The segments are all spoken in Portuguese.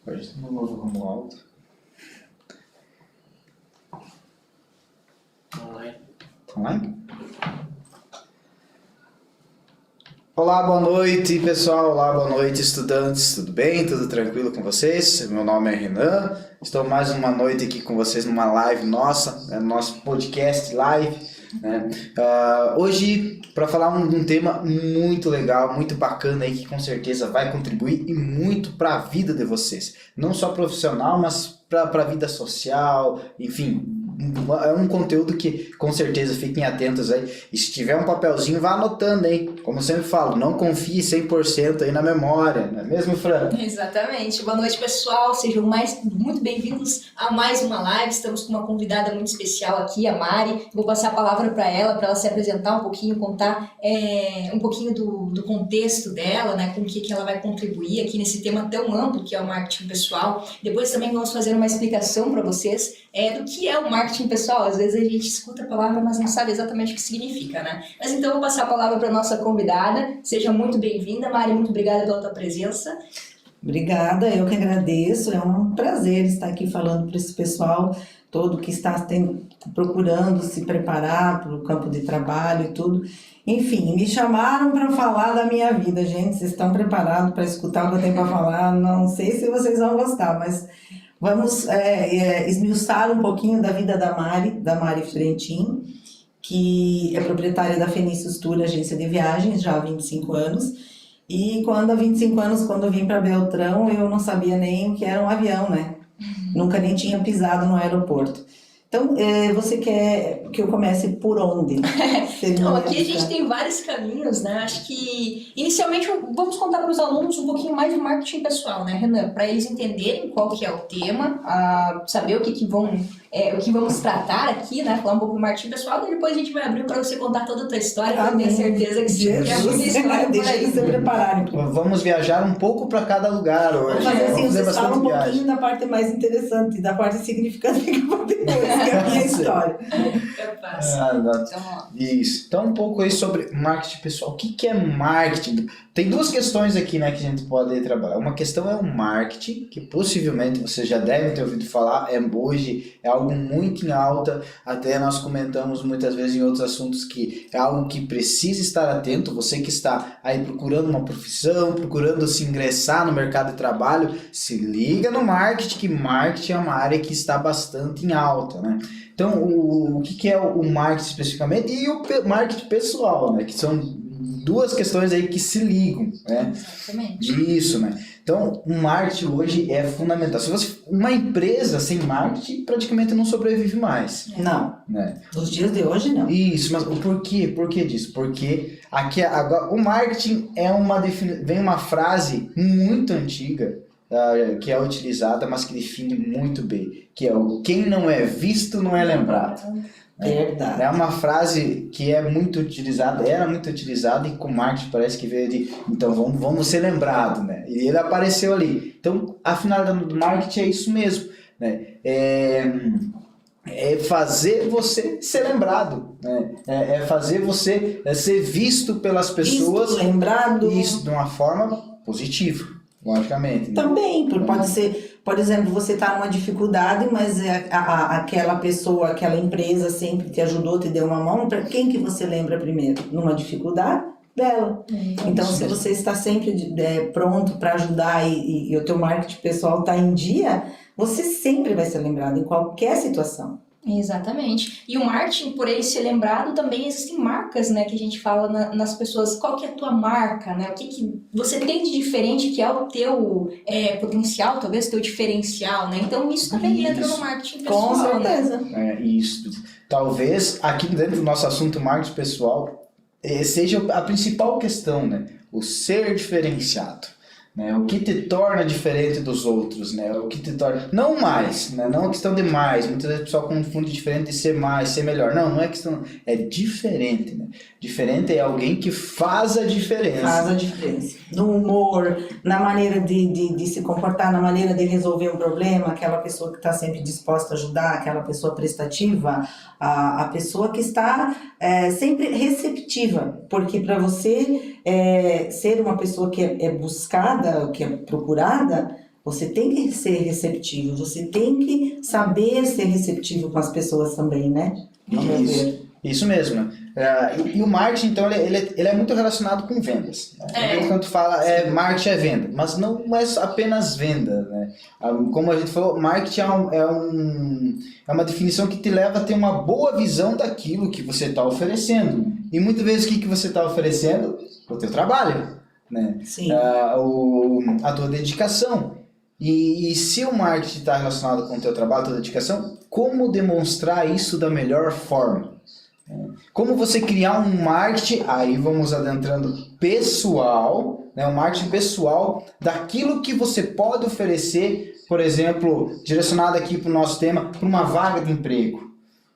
Pode ter um novo Romualdo. Online? Olá, boa noite pessoal, olá, boa noite estudantes, tudo bem? Tudo tranquilo com vocês? Meu nome é Renan, estou mais uma noite aqui com vocês numa live nossa, nosso podcast live, né? Hoje para falar de um tema muito legal, muito bacana aí que com certeza vai contribuir e muito para a vida de vocês, não só profissional, mas para a vida social, enfim. É um conteúdo que com certeza fiquem atentos aí, e se tiver um papelzinho vá anotando, hein? Como eu sempre falo, não confie 100% aí na memória, não é mesmo, Fran? Exatamente. Boa noite, pessoal, sejam muito bem-vindos a mais uma live. Estamos com uma convidada muito especial aqui, a Mari. Vou passar a palavra para ela se apresentar um pouquinho, contar um pouquinho do contexto dela, né, com o que ela vai contribuir aqui nesse tema tão amplo que é o marketing pessoal. Depois também vamos fazer uma explicação para vocês do que é o marketing pessoal. Às vezes a gente escuta a palavra, mas não sabe exatamente o que significa, né? Mas então eu vou passar a palavra para a nossa convidada. Seja muito bem-vinda, Mari, muito obrigada pela tua presença. Obrigada, eu que agradeço, é um prazer estar aqui falando para esse pessoal todo que está procurando se preparar para o campo de trabalho e tudo. Enfim, me chamaram para falar da minha vida, gente, vocês estão preparados para escutar o que eu tenho para falar? Não sei se vocês vão gostar, mas vamos esmiuçar um pouquinho da vida da Mari Frentin, que é proprietária da Fenícius Tour, agência de viagens, já há 25 anos. E há 25 anos, quando eu vim para Beltrão, eu não sabia nem o que era um avião, né? Nunca nem tinha pisado no aeroporto. Então, você quer que eu comece por onde? Então, aqui a gente tem vários caminhos, né? Acho que, inicialmente, vamos contar para os alunos um pouquinho mais do marketing pessoal, né, Renan? Para eles entenderem qual que é o tema, saber o que vamos tratar aqui, né? Falar um pouco do marketing pessoal, e depois a gente vai abrir para você contar toda a tua história, para eu ter certeza que sim, que é muita história por aí. Deixa se prepararem. Vamos viajar um pouco para cada lugar hoje. Vamos fazer assim, vocês falam um viagem. pouquinho da parte mais interessante, da parte significante que eu vou depois, que é a minha história. Capaz. Isso. Então, um pouco aí sobre marketing pessoal. O que é marketing? Tem duas questões aqui, né, que a gente pode trabalhar. Uma questão é o marketing, que possivelmente você já deve ter ouvido falar, hoje é algo muito em alta, até nós comentamos muitas vezes em outros assuntos que é algo que precisa estar atento. Você que está aí procurando uma profissão, procurando se ingressar no mercado de trabalho, se liga no marketing, que marketing é uma área que está bastante em alta, né? Então, o que é o marketing especificamente e o marketing pessoal, né? Que são duas questões aí que se ligam, né? Exatamente. Isso, né? Então, o marketing hoje é fundamental. Se você, uma empresa sem marketing praticamente não sobrevive mais. Não, né? nos dias de hoje não. Isso, mas o porquê? Por que disso? Porque aqui agora, o marketing vem uma frase muito antiga, que é utilizada, mas que define muito bem, que é o quem não é visto não é lembrado. Verdade. É uma frase que era muito utilizada e com marketing parece que veio de, então vamos ser lembrados, né? E ele apareceu ali. Então, a finalidade do marketing é isso mesmo, né? É fazer você ser lembrado, né? É fazer você ser visto pelas pessoas. Visto, lembrado. Isso, de uma forma positiva, logicamente. Né? Também, pode ser... Por exemplo, você está numa dificuldade, mas aquela pessoa, aquela empresa sempre te ajudou, te deu uma mão. Para quem que você lembra primeiro? Numa dificuldade dela. Então, se você está sempre pronto para ajudar e o teu marketing pessoal está em dia, você sempre vai ser lembrado em qualquer situação. Exatamente. E o marketing, por ele ser lembrado, também existem marcas, né, que a gente fala nas pessoas. Qual que é a tua marca, né? O que você tem de diferente, que é o teu potencial, talvez teu diferencial, né? Então isso também entra no marketing pessoal. Com certeza. Né? Isso. Talvez aqui dentro do nosso assunto marketing pessoal seja a principal questão, né? O ser diferenciado. Né, o que te torna diferente dos outros, né, o que te torna, não mais, né, não é questão de mais, muitas vezes o pessoal confunde diferente de ser mais, ser melhor, não é questão, é diferente, né, diferente é alguém que faz a diferença. Faz a diferença, no humor, na maneira de se comportar, na maneira de resolver um problema, aquela pessoa que está sempre disposta a ajudar, aquela pessoa prestativa, a pessoa que está sempre receptiva, porque para você ser uma pessoa que é buscada, que é procurada, você tem que ser receptivo, você tem que saber ser receptivo com as pessoas também, né? Ao meu ver. Isso mesmo. E o marketing, então, ele é muito relacionado com vendas. Né? Quando fala, marketing é venda, mas não é apenas venda. Né? Como a gente falou, marketing é uma definição que te leva a ter uma boa visão daquilo que você está oferecendo. E muitas vezes o que você está oferecendo? O teu trabalho, né? Sim. A tua dedicação. E se o marketing está relacionado com o teu trabalho, a tua dedicação, como demonstrar isso da melhor forma? Como você criar um marketing, aí vamos adentrando pessoal, né? Um marketing pessoal daquilo que você pode oferecer, por exemplo, direcionado aqui para o nosso tema, para uma vaga de emprego,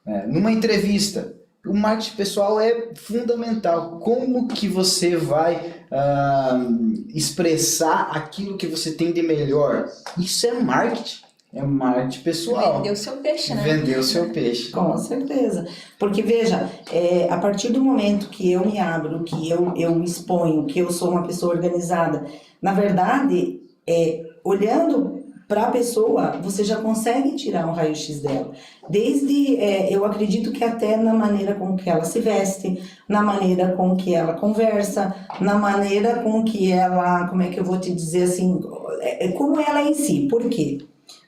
né? Numa entrevista. O marketing pessoal é fundamental. Como que você vai expressar aquilo que você tem de melhor? Isso é marketing. É marketing pessoal. Vender o seu peixe, né? Vender o seu peixe. Com certeza. Porque, veja, a partir do momento que eu me abro, que eu me exponho, que eu sou uma pessoa organizada, na verdade, olhando para a pessoa, você já consegue tirar um raio-x dela. Desde, eu acredito que até na maneira com que ela se veste, na maneira com que ela conversa, na maneira com que ela, como é que eu vou te dizer assim, como ela em si. Por quê?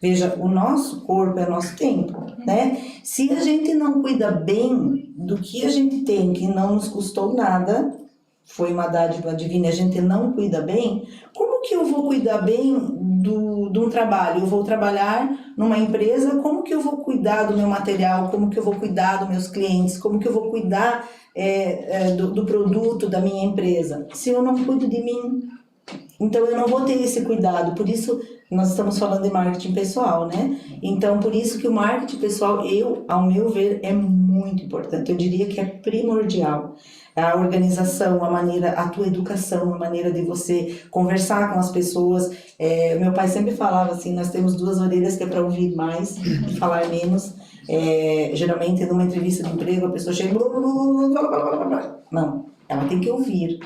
Veja, o nosso corpo é nosso templo, né? Se a gente não cuida bem do que a gente tem, que não nos custou nada, foi uma dádiva divina, a gente não cuida bem, como que eu vou cuidar bem de um trabalho? Eu vou trabalhar numa empresa, como que eu vou cuidar do meu material? Como que eu vou cuidar dos meus clientes? Como que eu vou cuidar do produto da minha empresa? Se eu não cuido de mim, então eu não vou ter esse cuidado. Por isso nós estamos falando de marketing pessoal, né? Então por isso que o marketing pessoal, ao meu ver, é muito importante. Eu diria que é primordial. A organização, a tua educação, a maneira de você conversar com as pessoas. Meu pai sempre falava assim, nós temos 2 orelhas que é para ouvir mais e falar menos. Geralmente numa entrevista de emprego a pessoa chega, não, ela tem que ouvir,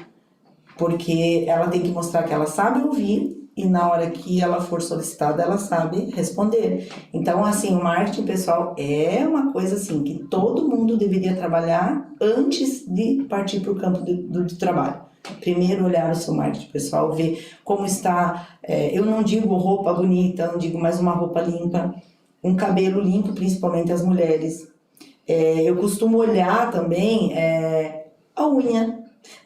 porque ela tem que mostrar que ela sabe ouvir e na hora que ela for solicitada ela sabe responder. Então, assim, o marketing pessoal é uma coisa assim que todo mundo deveria trabalhar antes de partir para o campo do trabalho. Primeiro olhar o seu marketing pessoal, ver como está, eu não digo roupa bonita, não digo mais uma roupa limpa, um cabelo limpo, principalmente as mulheres. Eu costumo olhar também a unha.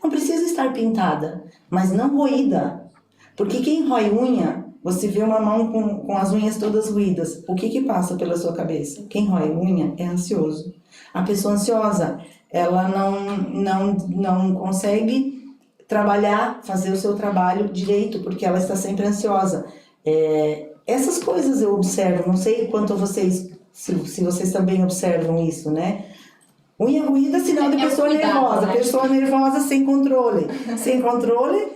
Não precisa estar pintada, mas não roída. Porque quem rói unha, você vê uma mão com as unhas todas roídas. O que passa pela sua cabeça? Quem rói unha é ansioso. A pessoa ansiosa, ela não consegue trabalhar, fazer o seu trabalho direito, porque ela está sempre ansiosa. Essas coisas eu observo, não sei quanto vocês, se vocês também observam isso, né? Unha ruída, sinal de pessoa nervosa. Né? Pessoa nervosa sem controle. Sem controle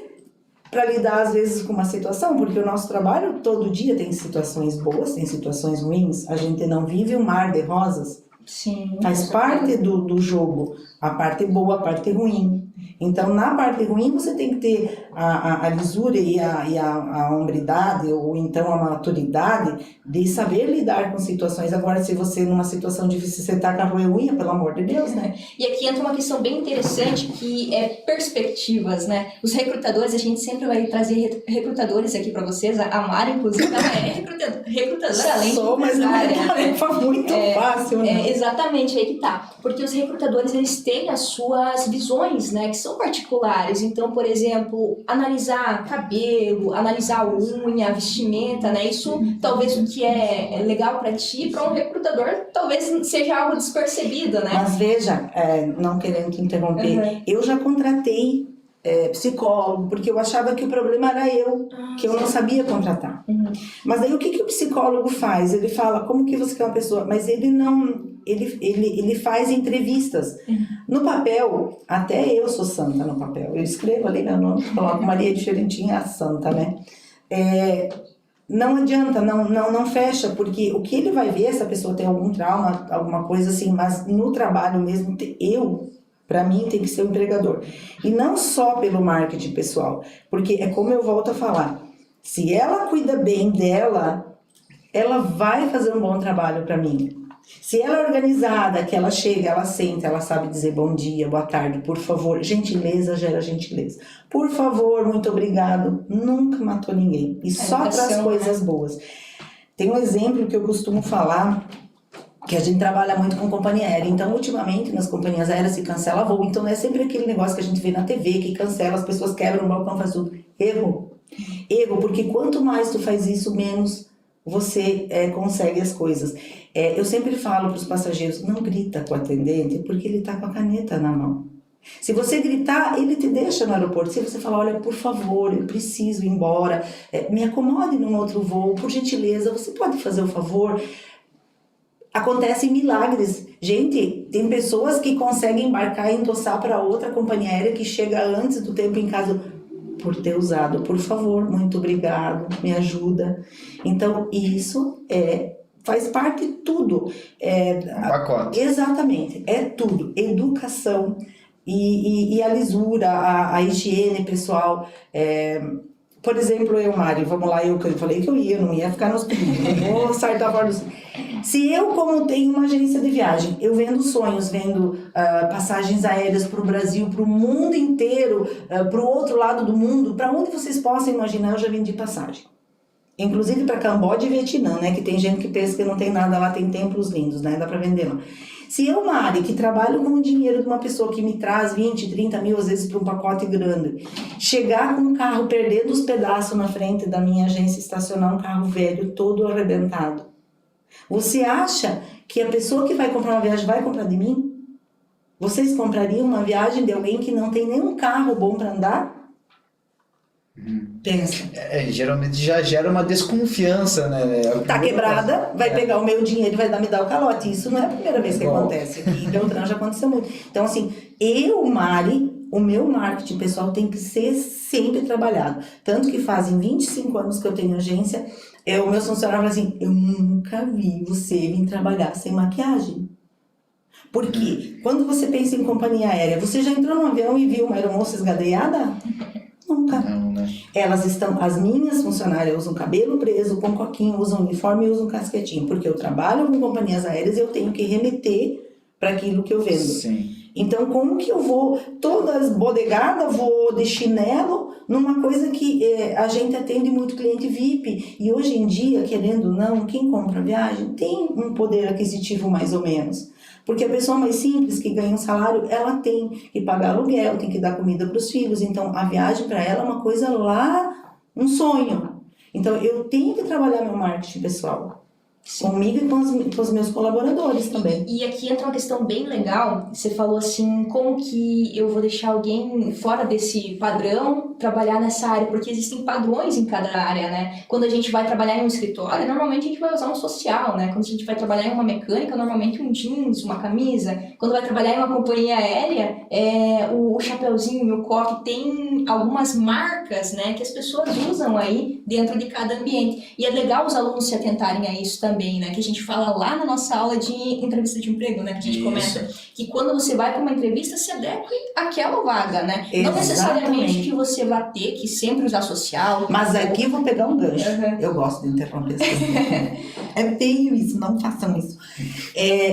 para lidar, às vezes, com uma situação, porque o nosso trabalho, todo dia, tem situações boas, tem situações ruins. A gente não vive um mar de rosas. Sim. Faz parte do jogo. A parte boa, a parte ruim. Então, na parte ruim, você tem que ter a lisura e a hombridade, ou então a maturidade de saber lidar com situações. Agora, se você, numa situação difícil, você tá com a unha, pelo amor de Deus, né? E aqui entra uma questão bem interessante, que é perspectivas, né? Os recrutadores, a gente sempre vai trazer recrutadores aqui para vocês. A Mari, inclusive, ela é recrutadora, além de mas não é uma tarefa muito fácil, né? Exatamente, aí que tá. Porque os recrutadores, eles têm as suas visões, né? Que são particulares. Então, por exemplo, analisar cabelo, analisar unha, vestimenta, né? Isso, talvez o que é legal para ti, para um recrutador, talvez seja algo despercebido, né? Mas veja, não querendo te interromper, eu já contratei psicólogo, porque eu achava que o problema era que eu não sabia contratar. Mas aí o que o psicólogo faz? Ele fala, como que você quer uma pessoa? Mas ele não... Ele faz entrevistas. No papel, até eu sou santa no papel. Eu escrevo ali meu nome, coloco Maria Diferentinha, a santa, né? Não adianta, não fecha, porque o que ele vai ver, essa pessoa tem algum trauma, alguma coisa assim, mas no trabalho mesmo, eu Para mim tem que ser o empregador. E não só pelo marketing pessoal, porque é como eu volto a falar, se ela cuida bem dela, ela vai fazer um bom trabalho para mim. Se ela é organizada, que ela chega, ela senta, ela sabe dizer bom dia, boa tarde, por favor, gentileza gera gentileza. Por favor, muito obrigado, nunca matou ninguém. E só traz coisas boas. Tem um exemplo que eu costumo falar, que a gente trabalha muito com companhia aérea. Então, ultimamente, nas companhias aéreas se cancela voo. Então, é sempre aquele negócio que a gente vê na TV, que cancela, as pessoas quebram o balcão, faz tudo. Erro. Erro, porque quanto mais tu faz isso, menos você consegue as coisas. Eu sempre falo para os passageiros, não grita com o atendente, porque ele está com a caneta na mão. Se você gritar, ele te deixa no aeroporto. Se você falar, olha, por favor, eu preciso ir embora, me acomode num outro voo, por gentileza, você pode fazer o favor? Acontecem milagres. Gente, tem pessoas que conseguem embarcar e endossar para outra companhia aérea que chega antes do tempo em casa por ter usado. Por favor, muito obrigado, me ajuda. Então, isso faz parte de tudo. Um pacote. Exatamente, é tudo. Educação e a lisura, a higiene pessoal. Por exemplo, eu, Mari, vamos lá, eu falei que eu não ia ficar no hospital, não vou sair da borda. Se eu, como tenho uma agência de viagem, eu vendo sonhos, vendo passagens aéreas para o Brasil, para o mundo inteiro, para o outro lado do mundo, para onde vocês possam imaginar, eu já vendi passagem. Inclusive para Camboja e Vietnã, né? Que tem gente que pensa que não tem nada lá, tem templos lindos, né? Dá para vender lá. Se eu, Mari, que trabalho com o dinheiro de uma pessoa que me traz 20, 30 mil, às vezes para um pacote grande, chegar com um carro perdendo os pedaços na frente da minha agência, estacionar um carro velho todo arrebentado, você acha que a pessoa que vai comprar uma viagem vai comprar de mim? Vocês comprariam uma viagem de alguém que não tem nenhum carro bom para andar? Pensa. Geralmente já gera uma desconfiança, né? Tá quebrada, vai pegar o meu dinheiro e vai me dar o calote. Isso não é a primeira vez que acontece. Aqui em Beltrão já aconteceu muito. Então, assim, Mari, o meu marketing pessoal tem que ser sempre trabalhado. Tanto que fazem 25 anos que eu tenho agência, o meu funcionário fala assim, eu nunca vi você vir trabalhar sem maquiagem. Porque quando você pensa em companhia aérea, você já entrou no avião e viu uma aeromoça esgadeada? Nunca. Não, né? As minhas funcionárias usam cabelo preso, com coquinho, usam uniforme e usam casquetinho, porque eu trabalho com companhias aéreas e eu tenho que remeter para aquilo que eu vendo. Sim. Então, como que eu vou toda esbodegada, vou de chinelo, numa coisa que a gente atende muito cliente VIP. E hoje em dia, querendo ou não, quem compra viagem tem um poder aquisitivo mais ou menos. Porque a pessoa mais simples, que ganha um salário, ela tem que pagar aluguel, tem que dar comida para os filhos. Então, a viagem para ela é uma coisa lá, um sonho. Então, eu tenho que trabalhar meu marketing pessoal. Sim. Comigo e com os meus colaboradores também. E aqui entra uma questão bem legal. Você falou assim, como que eu vou deixar alguém fora desse padrão trabalhar nessa área? Porque existem padrões em cada área, né? Quando a gente vai trabalhar em um escritório, normalmente a gente vai usar um social, né? Quando a gente vai trabalhar em uma mecânica, normalmente um jeans, uma camisa. Quando vai trabalhar em uma companhia aérea, o chapeuzinho e o coque tem algumas marcas, né? Que as pessoas usam aí dentro de cada ambiente. E é legal os alunos se atentarem a isso também, né? Que a gente fala lá na nossa aula de entrevista de emprego, né? Que a gente comenta que quando você vai para uma entrevista, se adeque àquela vaga, né? Exatamente. Não necessariamente que você vai ter que sempre usar social. Mas aqui eu vou pegar um gancho. Eu gosto de interromper as pessoas. É feio isso, não façam isso.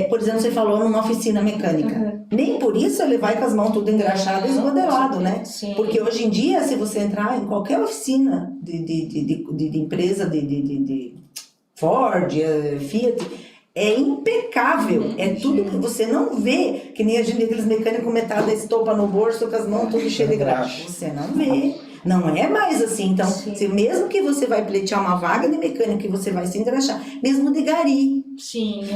Por exemplo, você falou numa oficina mecânica. Nem por isso ele vai com as mãos tudo engraxado e esmodelado, né? Sim. Porque hoje em dia, se você entrar em qualquer oficina de empresa de Ford, Fiat, é impecável, tudo que você não vê, que nem a gente, aqueles mecânicos metade da estopa no bolso, com as mãos tudo cheias de graxa, você não vê, não é mais assim. Então, mesmo que você vai pleitear uma vaga de mecânico, que você vai se engraxar, mesmo de gari,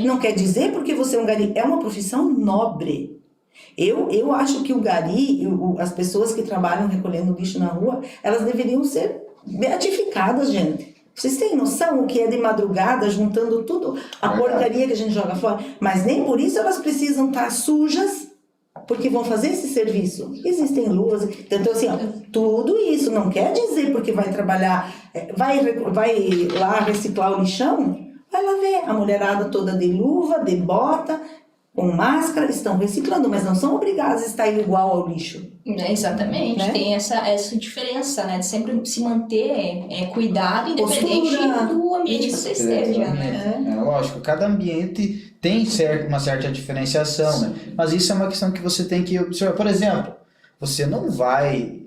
não quer dizer porque você é um gari, é uma profissão nobre. Eu acho que o gari, as pessoas que trabalham recolhendo lixo na rua, elas deveriam ser beatificadas, gente. Vocês têm noção o que é de madrugada, juntando tudo, a porcaria que a gente joga fora? Mas nem por isso elas precisam estar sujas, porque vão fazer esse serviço. Existem luvas. Então, assim, tudo isso não quer dizer porque vai trabalhar, vai lá reciclar o lixão, vai lá ver a mulherada toda de luva, de bota, com máscara, estão reciclando, mas não são obrigados a estar igual ao lixo. Exatamente, Né? tem essa diferença, né? De sempre se manter cuidado, independente Postura. do ambiente que você esteja, né? É lógico, cada ambiente tem uma certa diferenciação, né? Mas isso é uma questão que você tem que observar. Por exemplo, você não vai,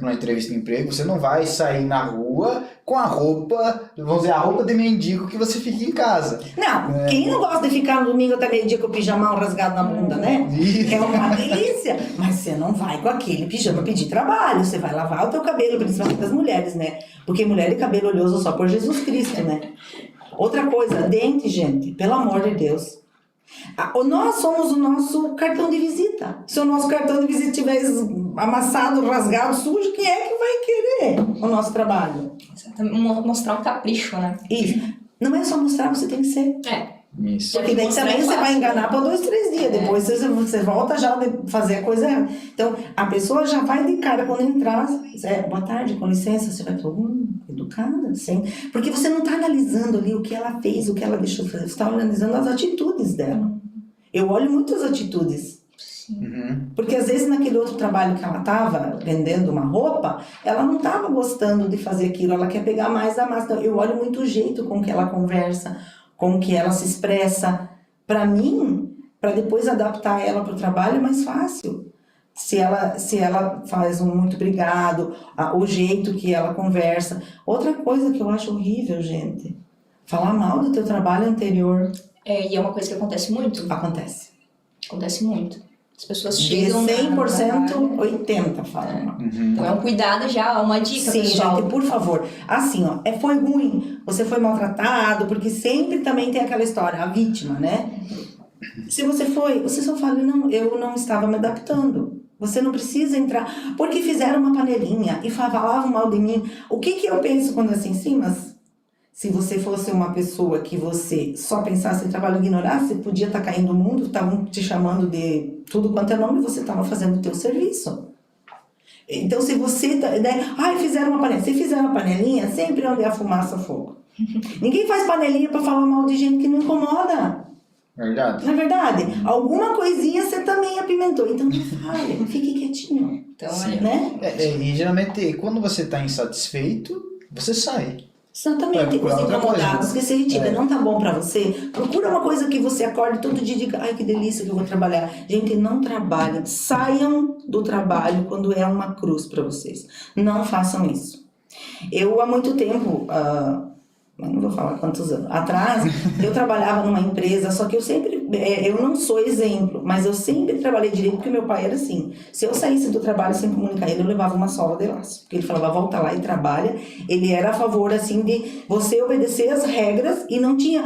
numa entrevista de emprego, você não vai sair na rua com a roupa, vamos dizer, a roupa de mendigo que você fica em casa. Não, quem não gosta de ficar no domingo até meio-dia com o pijamão rasgado na bunda, né? Isso. É uma delícia. Mas você não vai com aquele pijama pedir trabalho, você vai lavar o teu cabelo, principalmente das mulheres, né? Porque mulher de cabelo oleoso só por Jesus Cristo, né? Outra coisa, dente, gente, pelo amor de Deus. Nós somos o nosso cartão de visita. Se o nosso cartão de visita estiver amassado, rasgado, sujo, quem é que vai querer o nosso trabalho? Mostrar um capricho, né? Isso. Não é só mostrar, você tem que ser. Isso. Porque daí também você vai enganar por 2, 3 dias. Depois você volta já a fazer a coisa errada. Então, a pessoa já vai de cara quando entrar. Boa tarde, com licença. Você vai falar, educada, sim. Porque você não está analisando ali o que ela fez, o que ela deixou fazer. Você está analisando as atitudes dela. Eu olho muito as atitudes. Uhum. Porque às vezes naquele outro trabalho que ela estava vendendo uma roupa, ela não estava gostando de fazer aquilo, ela quer pegar mais da massa. Então, eu olho muito o jeito com que ela conversa, com que ela se expressa. Para mim, para depois adaptar ela para o trabalho é mais fácil. Se ela faz um muito obrigado, o jeito que ela conversa. Outra coisa que eu acho horrível, gente, falar mal do teu trabalho anterior. E é uma coisa que acontece muito. Acontece. Acontece muito. As pessoas De chegam... 100%, 80% falam mal. Uhum. Então é um cuidado já, uma dica, Sim, pessoal. gente, por favor. Assim, foi ruim, você foi maltratado, porque sempre também tem aquela história, a vítima, né? Se você você só fala, não, eu não estava me adaptando. Você não precisa entrar, porque fizeram uma panelinha e falavam mal de mim. O que eu penso quando é assim, sim, mas se você fosse uma pessoa que você só pensasse em trabalho e ignorasse, você podia estar caindo no mundo, estavam te chamando de tudo quanto é nome e você estava fazendo o teu serviço. Então, se você... fizeram uma panelinha. Se fizer uma panelinha, sempre onde há fumaça, fogo. Ninguém faz panelinha para falar mal de gente que não incomoda. Verdade. Não é verdade? Alguma coisinha você também apimentou. Então, não fale, fique quietinho. Então, Sim. olha... Né? E geralmente, quando você está insatisfeito, você sai. Exatamente, procurar os outra incomodados, coisa. que se retira, não tá bom pra você, procura uma coisa que você acorde todo dia e diga, ai que delícia que eu vou trabalhar. Gente, não trabalhem, saiam do trabalho quando é uma cruz pra vocês. Não façam isso. Eu há muito tempo, não vou falar quantos anos, atrás, eu trabalhava numa empresa, só que eu sempre, eu não sou exemplo, mas eu sempre trabalhei direito porque meu pai era assim, se eu saísse do trabalho sem comunicar ele, eu levava uma sova de laço, porque ele falava, volta lá e trabalha, ele era a favor, assim, de você obedecer as regras e não tinha,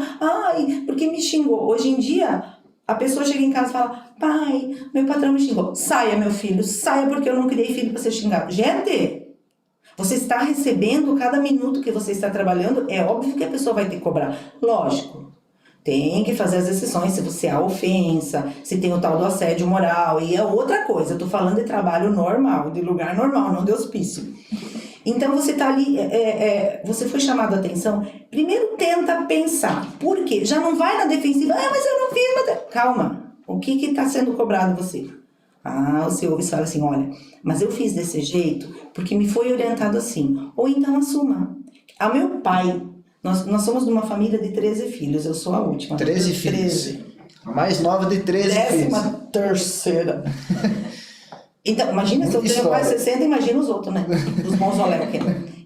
porque me xingou. Hoje em dia, a pessoa chega em casa e fala, pai, meu patrão me xingou, saia meu filho, saia porque eu não criei filho para ser xingado. Gente, você está recebendo cada minuto que você está trabalhando, é óbvio que a pessoa vai ter que cobrar. Lógico, tem que fazer as exceções se você há ofensa, se tem o tal do assédio moral, e é outra coisa, eu estou falando de trabalho normal, de lugar normal, não de hospício. Então você está ali, você foi chamado a atenção, primeiro tenta pensar, por quê? Já não vai na defensiva, mas eu não fiz, calma, o que está sendo cobrado de você? Você ouve e fala assim, olha, mas eu fiz desse jeito porque me foi orientado assim. Ou então assuma. Meu pai, nós somos de uma família de 13 filhos, eu sou a última. 13 filhos. 13. A mais nova de 13 filhos. 13ª. Então, imagina, se eu tenho quase 60, imagina os outros, né? Os mausoléus aqui.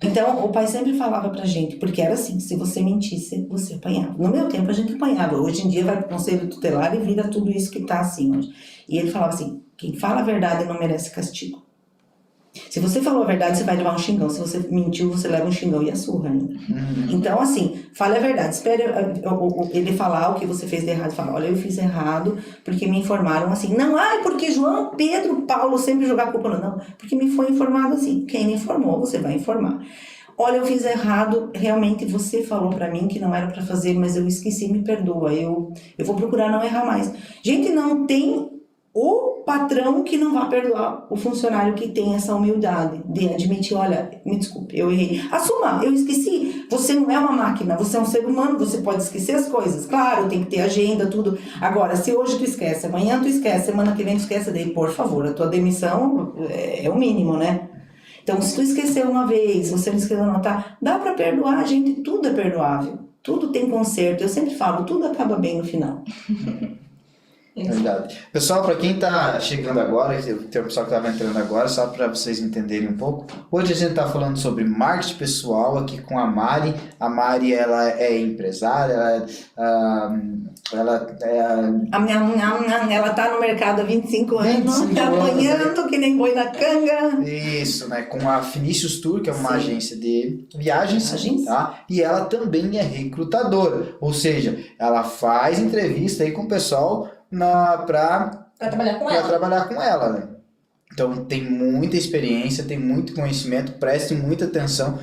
Então, o pai sempre falava pra gente, porque era assim, se você mentisse, você apanhava. No meu tempo, a gente apanhava. Hoje em dia, vai pro conselho tutelar e vira tudo isso que tá assim hoje. E ele falava assim, quem fala a verdade não merece castigo. Se você falou a verdade, você vai levar um xingão. Se você mentiu, você leva um xingão e a surra ainda. Então, assim, fale a verdade. Espere ele falar o que você fez de errado. Fala, olha, eu fiz errado porque me informaram assim. Não, porque João, Pedro, Paulo sempre jogar a culpa. Não, porque me foi informado assim. Quem me informou, você vai informar. Olha, eu fiz errado, realmente você falou pra mim que não era pra fazer, mas eu esqueci, me perdoa. Eu vou procurar não errar mais. Gente, não tem o patrão que não vai perdoar o funcionário que tem essa humildade de admitir, olha, me desculpe, eu errei. Assuma, eu esqueci, Você não é uma máquina, você é um ser humano, você pode esquecer as coisas. Claro, tem que ter agenda, tudo. Agora, se hoje tu esquece, amanhã tu esquece, semana que vem tu esquece, daí, por favor, a tua demissão é o mínimo, né? Então, se tu esqueceu uma vez, você não esqueceu de anotar, dá pra perdoar, gente, tudo é perdoável. Tudo tem conserto. Eu sempre falo, tudo acaba bem no final. Verdade. Pessoal, para quem está chegando agora, tem o pessoal que estava entrando agora, só para vocês entenderem um pouco. Hoje a gente está falando sobre marketing pessoal aqui com a Mari. A Mari, ela é empresária, Ela tá no mercado há 25 anos, 25 anos, apanhando que nem boi na canga. Isso, né? Com a Finícius Tour, que é uma agência de viagens, tá? E ela também é recrutadora, ou seja, ela faz entrevista aí com o pessoal para trabalhar com ela, né? Então tem muita experiência, tem muito conhecimento, preste muita atenção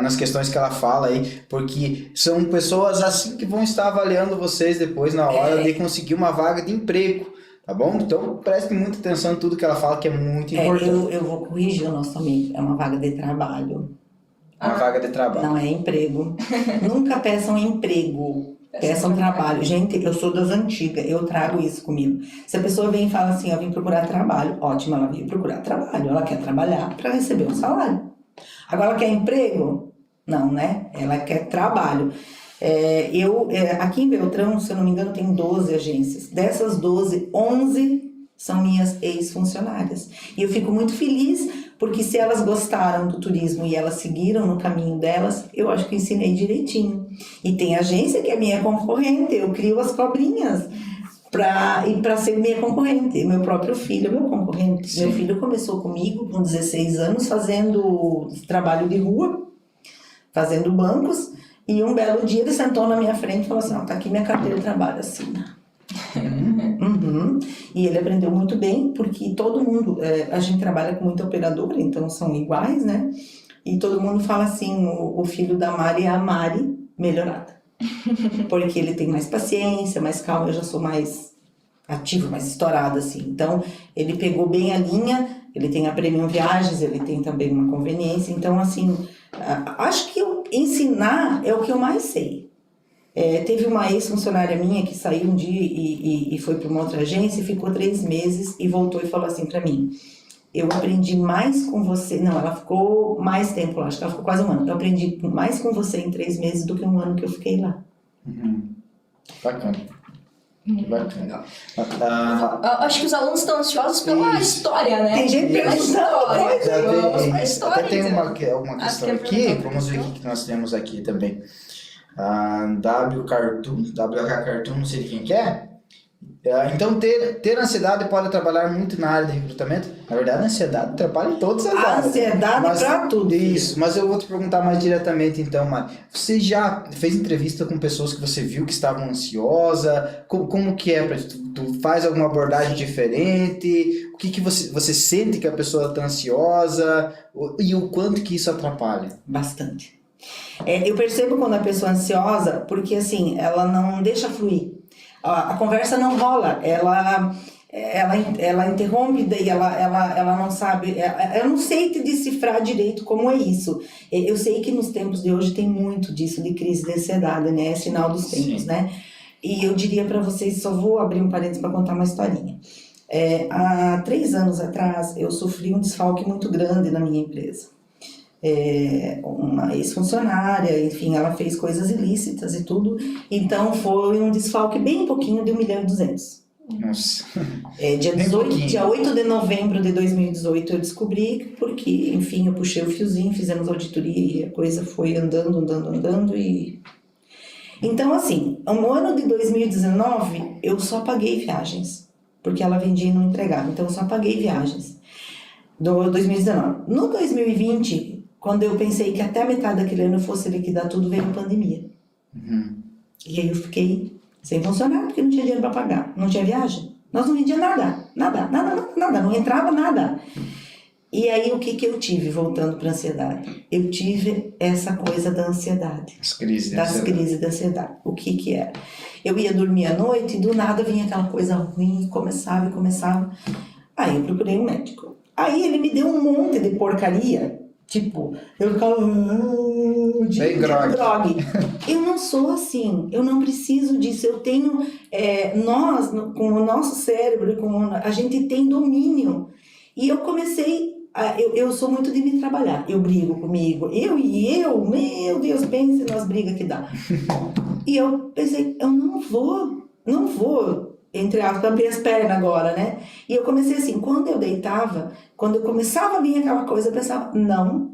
nas questões que ela fala aí, porque são pessoas assim que vão estar avaliando vocês depois na hora de conseguir uma vaga de emprego, tá bom? Então preste muita atenção em tudo que ela fala, que é muito importante. Eu vou corrigir o nosso amigo, é uma vaga de trabalho. Uma vaga de trabalho. Não é emprego. Nunca peçam emprego. Peçam trabalho. Gente, eu sou das antigas, eu trago isso comigo. Se a pessoa vem e fala assim, eu vim procurar trabalho, ótimo, ela veio procurar trabalho, ela quer trabalhar para receber um salário. Agora ela quer emprego? Não, né? Ela quer trabalho. Aqui em Beltrão, se eu não me engano, tem 12 agências. Dessas 12, 11 são minhas ex-funcionárias. E eu fico muito feliz, porque se elas gostaram do turismo e elas seguiram no caminho delas, eu acho que eu ensinei direitinho. E tem agência que é minha concorrente, eu crio as cobrinhas para ser minha concorrente. Meu próprio filho é meu concorrente. Sim. Meu filho começou comigo com 16 anos fazendo trabalho de rua, fazendo bancos, e um belo dia ele sentou na minha frente e falou assim, tá aqui minha carteira de trabalho, assina. Uhum. E ele aprendeu muito bem, porque todo mundo, a gente trabalha com muita operadora, então são iguais, né? E todo mundo fala assim, o filho da Mari é a Mari melhorada. Porque ele tem mais paciência, mais calma, eu já sou mais ativo, mais estourada, assim. Então, ele pegou bem a linha, ele tem a Premium Viagens, ele tem também uma conveniência. Então, assim, acho que ensinar é o que eu mais sei. Teve uma ex-funcionária minha que saiu um dia e foi para uma outra agência e ficou 3 meses e voltou e falou assim para mim, eu aprendi mais com você, não, ela ficou mais tempo lá, acho que ela ficou quase 1 ano, eu aprendi mais com você em 3 meses do que 1 ano que eu fiquei lá. Bacana. Bacana. Acho que os alunos estão ansiosos pela história, né? Tem gente perguntando Até tem uma questão aqui, vamos ver o que nós temos aqui também. WH Cartoon, não sei de quem que é. Então, ter ansiedade pode trabalhar muito na área de recrutamento. Na verdade, a ansiedade atrapalha em todas as áreas. Ansiedade para tudo. Isso, mas eu vou te perguntar mais diretamente então, Mari. Você já fez entrevista com pessoas que você viu que estavam ansiosas? Como que é? Tu faz alguma abordagem diferente? O que você sente que a pessoa está ansiosa? E o quanto que isso atrapalha? Bastante. Eu percebo quando a pessoa é ansiosa, porque assim, ela não deixa fluir. A conversa não rola, ela interrompe, daí ela não sabe, eu não sei te decifrar direito como é isso. Eu sei que nos tempos de hoje tem muito disso, de crise de ansiedade, né? É sinal dos tempos, sim, né? E eu diria para vocês, só vou abrir um parênteses para contar uma historinha. Há 3 anos atrás, eu sofri um desfalque muito grande na minha empresa. Uma ex-funcionária, enfim, ela fez coisas ilícitas e tudo, então foi um desfalque bem pouquinho de 1.200.000. Nossa. Dia 8 de novembro de 2018 eu descobri, porque, enfim, eu puxei o fiozinho, fizemos auditoria e a coisa foi andando e... Então, assim, no ano de 2019 eu só paguei viagens, porque ela vendia e não entregava, então eu só paguei viagens. Do 2019. No 2020, quando eu pensei que até a metade daquele ano eu fosse liquidar tudo, veio a pandemia. E aí eu fiquei sem funcionar, porque não tinha dinheiro para pagar. Não tinha viagem. Nós não vendíamos nada, não entrava nada. E aí o que eu tive, voltando para a ansiedade? Eu tive essa coisa da ansiedade. As crises de ansiedade. O que era? Eu ia dormir à noite e do nada vinha aquela coisa ruim, começava. Aí eu procurei um médico. Aí ele me deu um monte de porcaria Tipo, eu ficava Bem de grog. Eu não sou assim, eu não preciso disso. Eu tenho, nós, com o nosso cérebro, a gente tem domínio. E eu comecei, eu sou muito de me trabalhar. Eu brigo comigo, meu Deus, pense nas brigas que dá. E eu pensei, eu não vou, entre aspas, abrir as pernas agora, né? E eu comecei assim, quando eu deitava, quando eu começava a vir aquela coisa, eu pensava, não,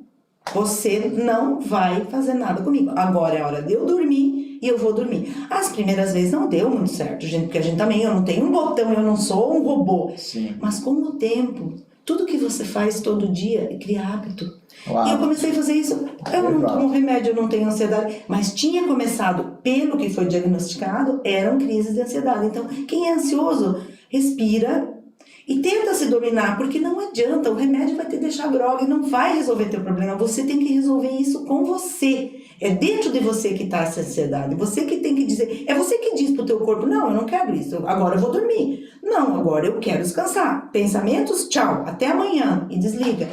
você não vai fazer nada comigo. Agora é a hora de eu dormir e eu vou dormir. As primeiras vezes não deu muito certo, gente, porque a gente também, eu não tenho um botão, eu não sou um robô. Sim. Mas com o tempo, tudo que você faz todo dia cria hábito. Uau. E eu comecei a fazer isso. Eu não tomo remédio, eu não tenho ansiedade. Mas tinha começado, pelo que foi diagnosticado, eram crises de ansiedade. Então, quem é ansioso, respira e tenta se dominar, porque não adianta. O remédio vai te deixar grog e não vai resolver teu problema. Você tem que resolver isso com você. É dentro de você que está essa ansiedade. Você que tem que dizer. É você que diz pro teu corpo, não, eu não quero isso. Agora eu vou dormir. Não, agora eu quero descansar. Pensamentos, tchau, até amanhã. E desliga.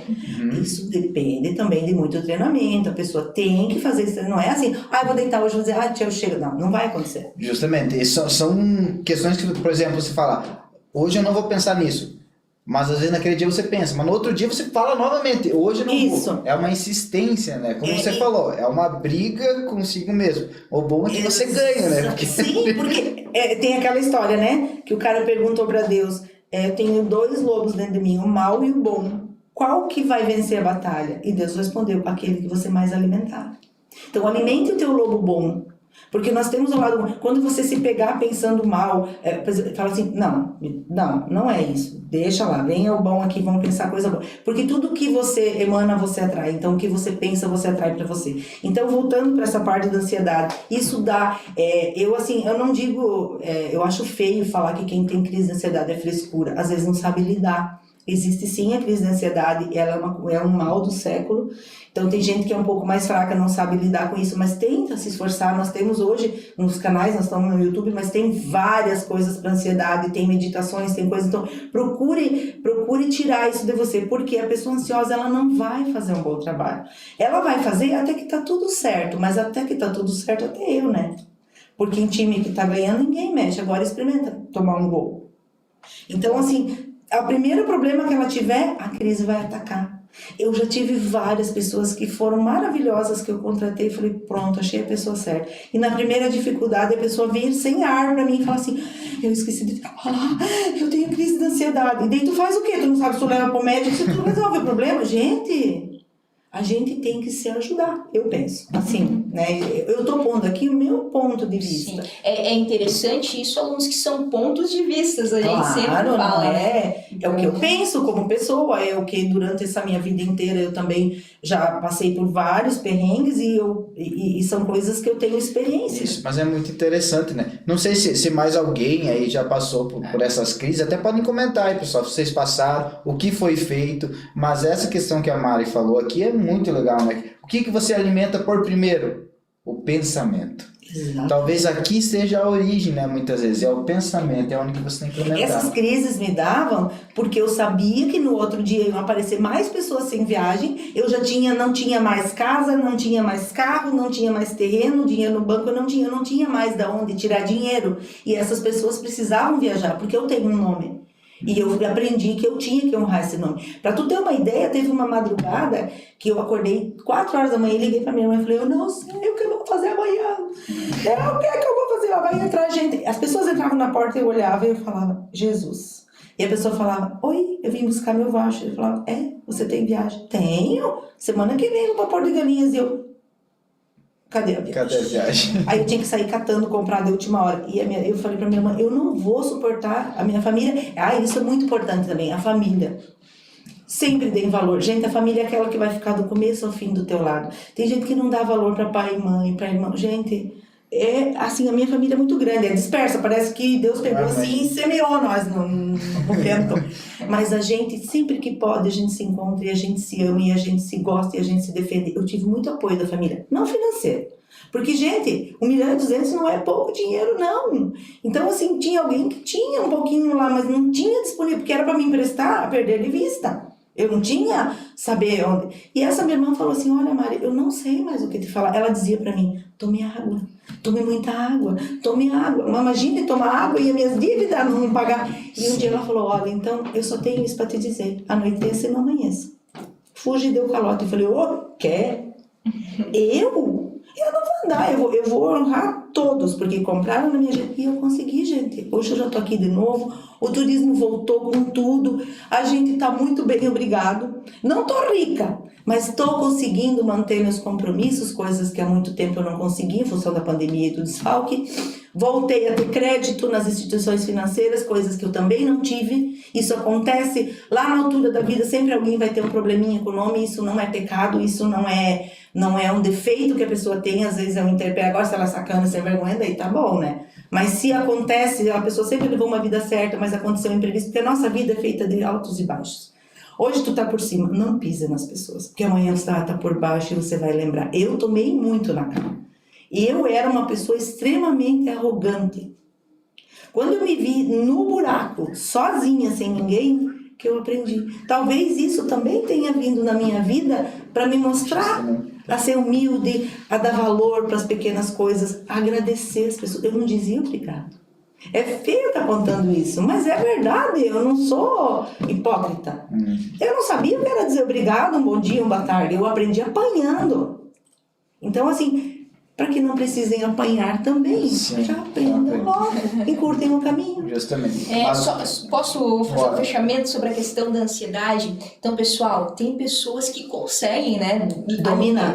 Isso depende também de muito treinamento. A pessoa tem que fazer isso. Não é assim, eu vou deitar hoje, vou dizer, tchau, chega. Não, não vai acontecer. Justamente. São questões que, por exemplo, você fala, hoje eu não vou pensar nisso. Mas às vezes naquele dia você pensa, mas no outro dia você fala novamente, hoje eu não vou. É uma insistência, né? Como você falou, é uma briga consigo mesmo. O bom é que você ganha, né? Porque... Sim, porque tem aquela história, né? Que o cara perguntou para Deus, eu tenho 2 lobos dentro de mim, o mal e o bom. Qual que vai vencer a batalha? E Deus respondeu, aquele que você mais alimentar. Então alimente o teu lobo bom. Porque nós temos um lado, quando você se pegar pensando mal, fala assim, não é isso, deixa lá, venha o bom aqui, vamos pensar coisa boa. Porque tudo que você emana, você atrai, então o que você pensa, você atrai para você. Então, voltando para essa parte da ansiedade, isso dá, eu não digo, eu acho feio falar que quem tem crise de ansiedade é frescura, às vezes não sabe lidar. Existe sim a crise de ansiedade, ela é um mal do século. Então tem gente que é um pouco mais fraca, não sabe lidar com isso, mas tenta se esforçar. Nós temos hoje nos canais, nós estamos no YouTube, mas tem várias coisas para ansiedade, tem meditações, tem coisas. Então procure tirar isso de você, porque a pessoa ansiosa ela não vai fazer um bom trabalho. Ela vai fazer até que tá tudo certo, mas até que tá tudo certo até eu, né? Porque em time que tá ganhando ninguém mexe. Agora experimenta tomar um gol. Então assim, o primeiro problema que ela tiver, a crise vai atacar. Eu já tive várias pessoas que foram maravilhosas que eu contratei e falei, pronto, achei a pessoa certa. E na primeira dificuldade a pessoa vir sem ar pra mim e falar assim, eu esqueci de falar, eu tenho crise de ansiedade. E daí tu faz o quê? Tu não sabe se tu leva pro médico, se tu resolve o problema? Gente, a gente tem que se ajudar, eu penso. Assim, né? Eu tô pondo aqui o meu ponto de vista. Sim. É interessante isso, alunos, que são pontos de vista, a gente sempre fala. Não é o que eu penso como pessoa, é o que durante essa minha vida inteira eu também já passei por vários perrengues e são coisas que eu tenho experiência. Isso, mas é muito interessante, né? Não sei se mais alguém aí já passou por essas crises, até podem comentar aí, pessoal, se vocês passaram, o que foi feito, mas essa questão que a Mari falou aqui é muito legal, né? O que você alimenta por primeiro? O pensamento. Exato. Talvez aqui seja a origem, né? Muitas vezes é o pensamento, é onde você tem que implementar. Essas crises me davam porque eu sabia que no outro dia iam aparecer mais pessoas sem viagem. Eu já não tinha mais casa, não tinha mais carro, não tinha mais terreno, dinheiro no banco, eu não tinha mais de onde tirar dinheiro. E essas pessoas precisavam viajar porque eu tenho um nome. E eu aprendi que eu tinha que honrar esse nome. Pra tu ter uma ideia, teve uma madrugada que eu acordei 4 horas da manhã e liguei pra minha mãe e falei, eu não sei o que eu vou fazer amanhã. O que é que eu vou fazer? Vai entrar gente. As pessoas entravam na porta e eu olhava e eu falava, Jesus. E a pessoa falava, oi, eu vim buscar meu voucher. Eu falava, você tem viagem? Tenho. Semana que vem eu vou pra Porto de Galinhas. E eu, cadê a viagem? Aí eu tinha que sair catando, comprar de última hora. E eu falei pra minha mãe, eu não vou suportar a minha família. Isso é muito importante também, a família. Sempre deem valor. Gente, a família é aquela que vai ficar do começo ao fim do teu lado. Tem gente que não dá valor pra pai e mãe, pra irmão. Gente, a minha família é muito grande, é dispersa. Parece que Deus pegou assim e semeou nós no vento. Mas a gente, sempre que pode, a gente se encontra e a gente se ama e a gente se gosta e a gente se defende. Eu tive muito apoio da família, não financeiro. Porque, gente, 1.200.000 não é pouco dinheiro, não. Então, assim, tinha alguém que tinha um pouquinho lá, mas não tinha disponível, porque era para me emprestar a perder de vista. Eu não tinha saber onde. E essa minha irmã falou assim, olha Mari, eu não sei mais o que te falar. Ela dizia pra mim, tome água, tome muita água, tome água. Mas imagine tomar água e as minhas dívidas não pagar. E um dia ela falou, olha, então eu só tenho isso pra te dizer, anoiteça e não amanheça. Fuja e deu calote. Eu falei, quer? Eu? Eu não vou andar, eu vou honrar todos, porque compraram na minha gente. E eu consegui, gente. Hoje eu já tô aqui de novo, o turismo voltou com tudo, a gente tá muito bem, obrigado. Não tô rica, mas tô conseguindo manter meus compromissos, coisas que há muito tempo eu não consegui em função da pandemia e do desfalque. Voltei a ter crédito nas instituições financeiras, coisas que eu também não tive. Isso acontece lá na altura da vida, sempre alguém vai ter um probleminha com o nome, isso não é pecado, isso não é um defeito que a pessoa tem, às vezes eu interpreto, agora se ela é sacana, sem vergonha, daí tá bom, né? Mas se acontece, a pessoa sempre levou uma vida certa, mas aconteceu um imprevisto, porque a nossa vida é feita de altos e baixos. Hoje tu tá por cima, não pisa nas pessoas, porque amanhã você tá por baixo e você vai lembrar. Eu tomei muito na cara. Eu era uma pessoa extremamente arrogante. Quando eu me vi no buraco, sozinha, sem ninguém, que eu aprendi. Talvez isso também tenha vindo na minha vida para me mostrar a ser humilde, a dar valor para as pequenas coisas, a agradecer as pessoas. Eu não dizia obrigado. É feio estar contando isso, mas é verdade, eu não sou hipócrita. Eu não sabia o que era dizer obrigado, um bom dia, uma boa tarde. Eu aprendi apanhando. Então, assim, para que não precisem apanhar também, já aprendam logo, encurtem o caminho. Justamente. Posso fazer um fechamento sobre a questão da ansiedade? Então, pessoal, tem pessoas que conseguem, né,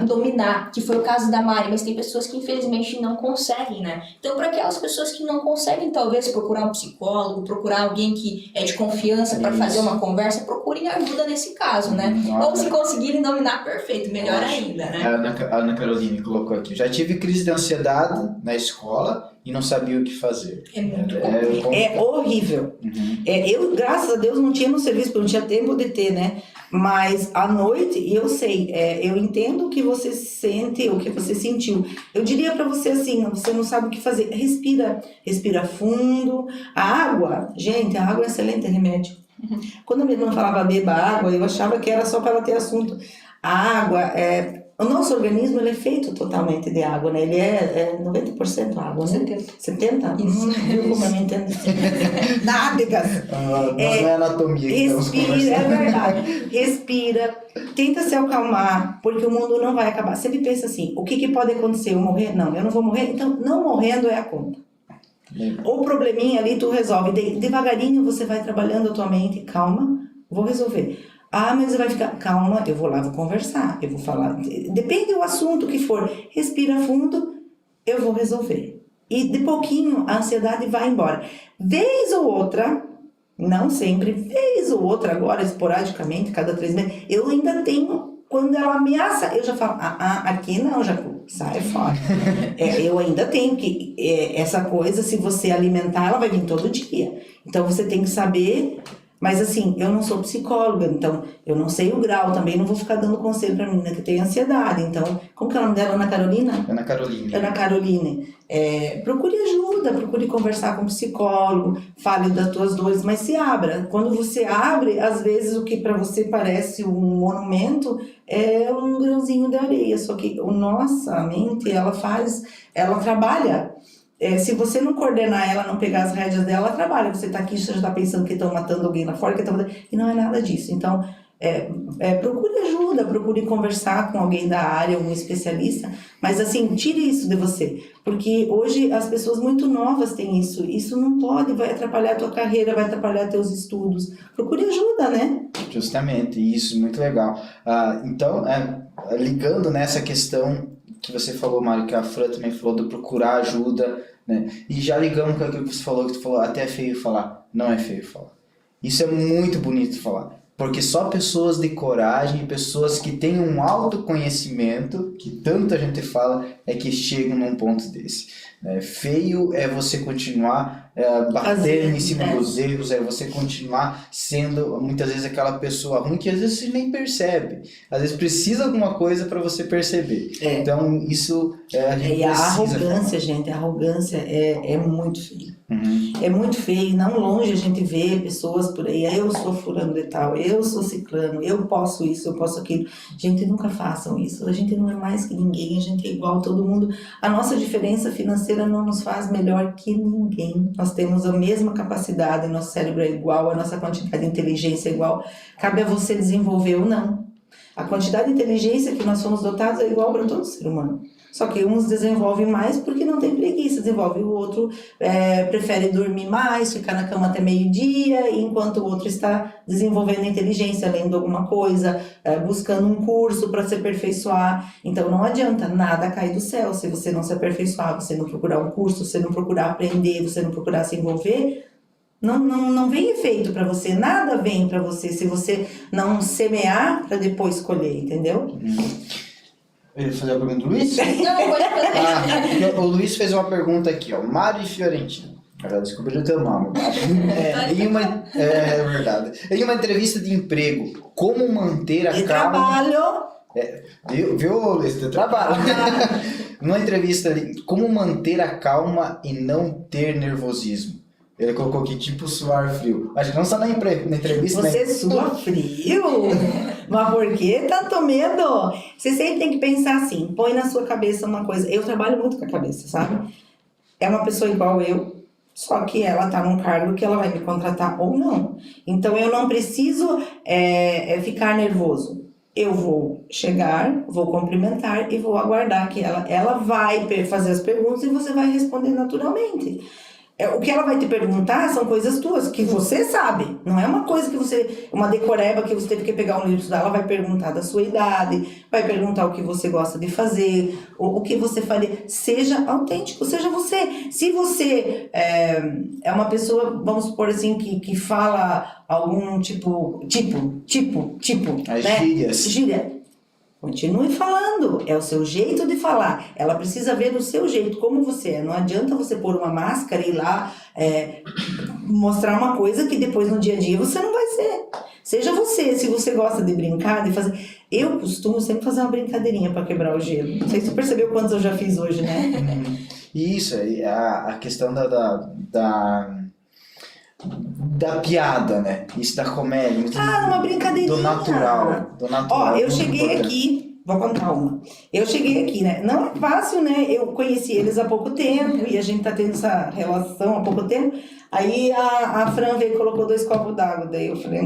dominar, que foi o caso da Mari, mas tem pessoas que infelizmente não conseguem, né? Então, para aquelas pessoas que não conseguem, talvez procurar um psicólogo, procurar alguém que é de confiança para fazer uma conversa, procurem ajuda nesse caso, né? Ou se conseguirem dominar, perfeito, melhor ainda, né? A Ana Caroline colocou aqui, já tive crise de ansiedade na escola e não sabia o que fazer. É muito É horrível. Eu, graças a Deus, não tinha no serviço, porque não tinha tempo de ter, né? Mas à noite, eu sei, eu entendo o que você sente, o que você sentiu. Eu diria pra você assim, você não sabe o que fazer. Respira fundo. A água, gente, a água é um excelente remédio. Quando a minha irmã falava beba água, eu achava que era só para ela ter assunto. A água o nosso organismo ele é feito totalmente de água, né? Ele é 90% água, né? 70%? Isso. Viu como eu não entendo? Nádegas. Não é anatomia que respira, é verdade. Respira, tenta se acalmar, porque o mundo não vai acabar. Sempre pensa assim, o que pode acontecer? Eu morrer? Não, eu não vou morrer. Então, não morrendo é a conta. O probleminha ali tu resolve. Devagarinho você vai trabalhando a tua mente, calma, vou resolver. Ah, mas você vai ficar, calma, eu vou lá, vou conversar, eu vou falar, depende do assunto que for, respira fundo, eu vou resolver. E de pouquinho a ansiedade vai embora. Vez ou outra, não sempre, vez ou outra, agora esporadicamente, cada 3 meses, eu ainda tenho, quando ela ameaça, eu já falo, aqui não, Jacu, sai fora. Eu ainda tenho que, essa coisa, se você alimentar, ela vai vir todo dia. Então você tem que saber. Mas assim, eu não sou psicóloga, então eu não sei o grau, também não vou ficar dando conselho pra menina que tem ansiedade. Então, como que é o nome dela? Ana Carolina? Ana Caroline. Ana Caroline. Procure ajuda, procure conversar com um psicólogo, fale das tuas dores, mas se abra. Quando você abre, às vezes o que pra você parece um monumento é um grãozinho de areia. Só que nossa mente, ela trabalha. Se você não coordenar ela, não pegar as rédeas dela, ela trabalha. Você está aqui, você já está pensando que estão matando alguém lá fora, e não é nada disso. Então, procure ajuda, procure conversar com alguém da área, um especialista, mas assim, tire isso de você, porque hoje as pessoas muito novas têm isso. Isso não pode, vai atrapalhar a tua carreira, vai atrapalhar teus estudos. Procure ajuda, né? Justamente, isso, muito legal. Então, ligando nessa questão que você falou, Mário, que a Fran também falou do procurar ajuda, né? E já ligamos com aquilo que tu falou, até é feio falar. Não é feio falar. Isso é muito bonito falar. Porque só pessoas de coragem, pessoas que têm um autoconhecimento, que tanta gente fala, é que chegam num ponto desse. Feio é você continuar bater em cima Fazer, dos erros, é você continuar sendo muitas vezes aquela pessoa ruim que às vezes você nem percebe. Às vezes precisa de alguma coisa para você perceber. Então isso a gente E a precisa arrogância, gente, a arrogância é muito feio. Uhum. É muito feio, não longe a gente vê pessoas por aí, eu sou fulano de tal, eu sou ciclano, eu posso isso, eu posso aquilo. Gente, nunca façam isso, a gente não é mais que ninguém, a gente é igual a todo mundo. A nossa diferença financeira não nos faz melhor que ninguém. Nós temos a mesma capacidade, nosso cérebro é igual, a nossa quantidade de inteligência é igual. Cabe a você desenvolver ou não. A quantidade de inteligência que nós somos dotados é igual para todo ser humano. Só que uns desenvolvem mais porque não tem preguiça, desenvolve o outro, prefere dormir mais, ficar na cama até meio-dia, enquanto o outro está desenvolvendo inteligência, lendo alguma coisa, buscando um curso para se aperfeiçoar. Então não adianta nada cair do céu se você não se aperfeiçoar, você não procurar um curso, você não procurar aprender, você não procurar se envolver. Não vem efeito para você, nada vem para você se você não semear para depois colher, entendeu? Eu ia fazer a pergunta do Luiz? Não, pode fazer. O Luiz fez uma pergunta aqui, ó. Mário Fiorentino. Já descobri o teu nome. É verdade. Em uma entrevista de emprego, como manter a E calma... trabalho. Viu, Luiz? Teu trabalho. Numa entrevista ali, como manter a calma e não ter nervosismo? Ele colocou aqui, tipo suar frio. Acho que não só na entrevista, né? Você sua frio? Mas por que tanto medo? Você sempre tem que pensar assim, põe na sua cabeça uma coisa. Eu trabalho muito com a cabeça, sabe? É uma pessoa igual eu, só que ela tá num cargo que ela vai me contratar ou não. Então eu não preciso ficar nervoso. Eu vou chegar, vou cumprimentar e vou aguardar que ela vai fazer as perguntas e você vai responder naturalmente. O que ela vai te perguntar são coisas tuas, que você sabe. Não é uma coisa que você... Uma decoreba que você teve que pegar um livro e estudar. Ela vai perguntar da sua idade, vai perguntar o que você gosta de fazer, o que você faria. Seja autêntico, seja você. Se você é uma pessoa, vamos supor assim, que fala algum tipo, As né? gírias. Gíria. Continue falando, é o seu jeito de falar. Ela precisa ver do seu jeito, como você é. Não adianta você pôr uma máscara e ir lá mostrar uma coisa que depois no dia a dia você não vai ser. Seja você, se você gosta de brincar, de fazer... Eu costumo sempre fazer uma brincadeirinha para quebrar o gelo. Não sei se você percebeu quantos eu já fiz hoje, né? Isso, a questão da piada, né? Isso da comédia. Muito Uma brincadeirinha. do natural. Ó, eu muito cheguei importante. aqui, vou contar uma. Eu cheguei aqui, né? Não é fácil, né? Eu conheci eles há pouco tempo e a gente tá tendo essa relação há pouco tempo. Aí a Fran veio e colocou 2 copos d'água. Daí eu falei,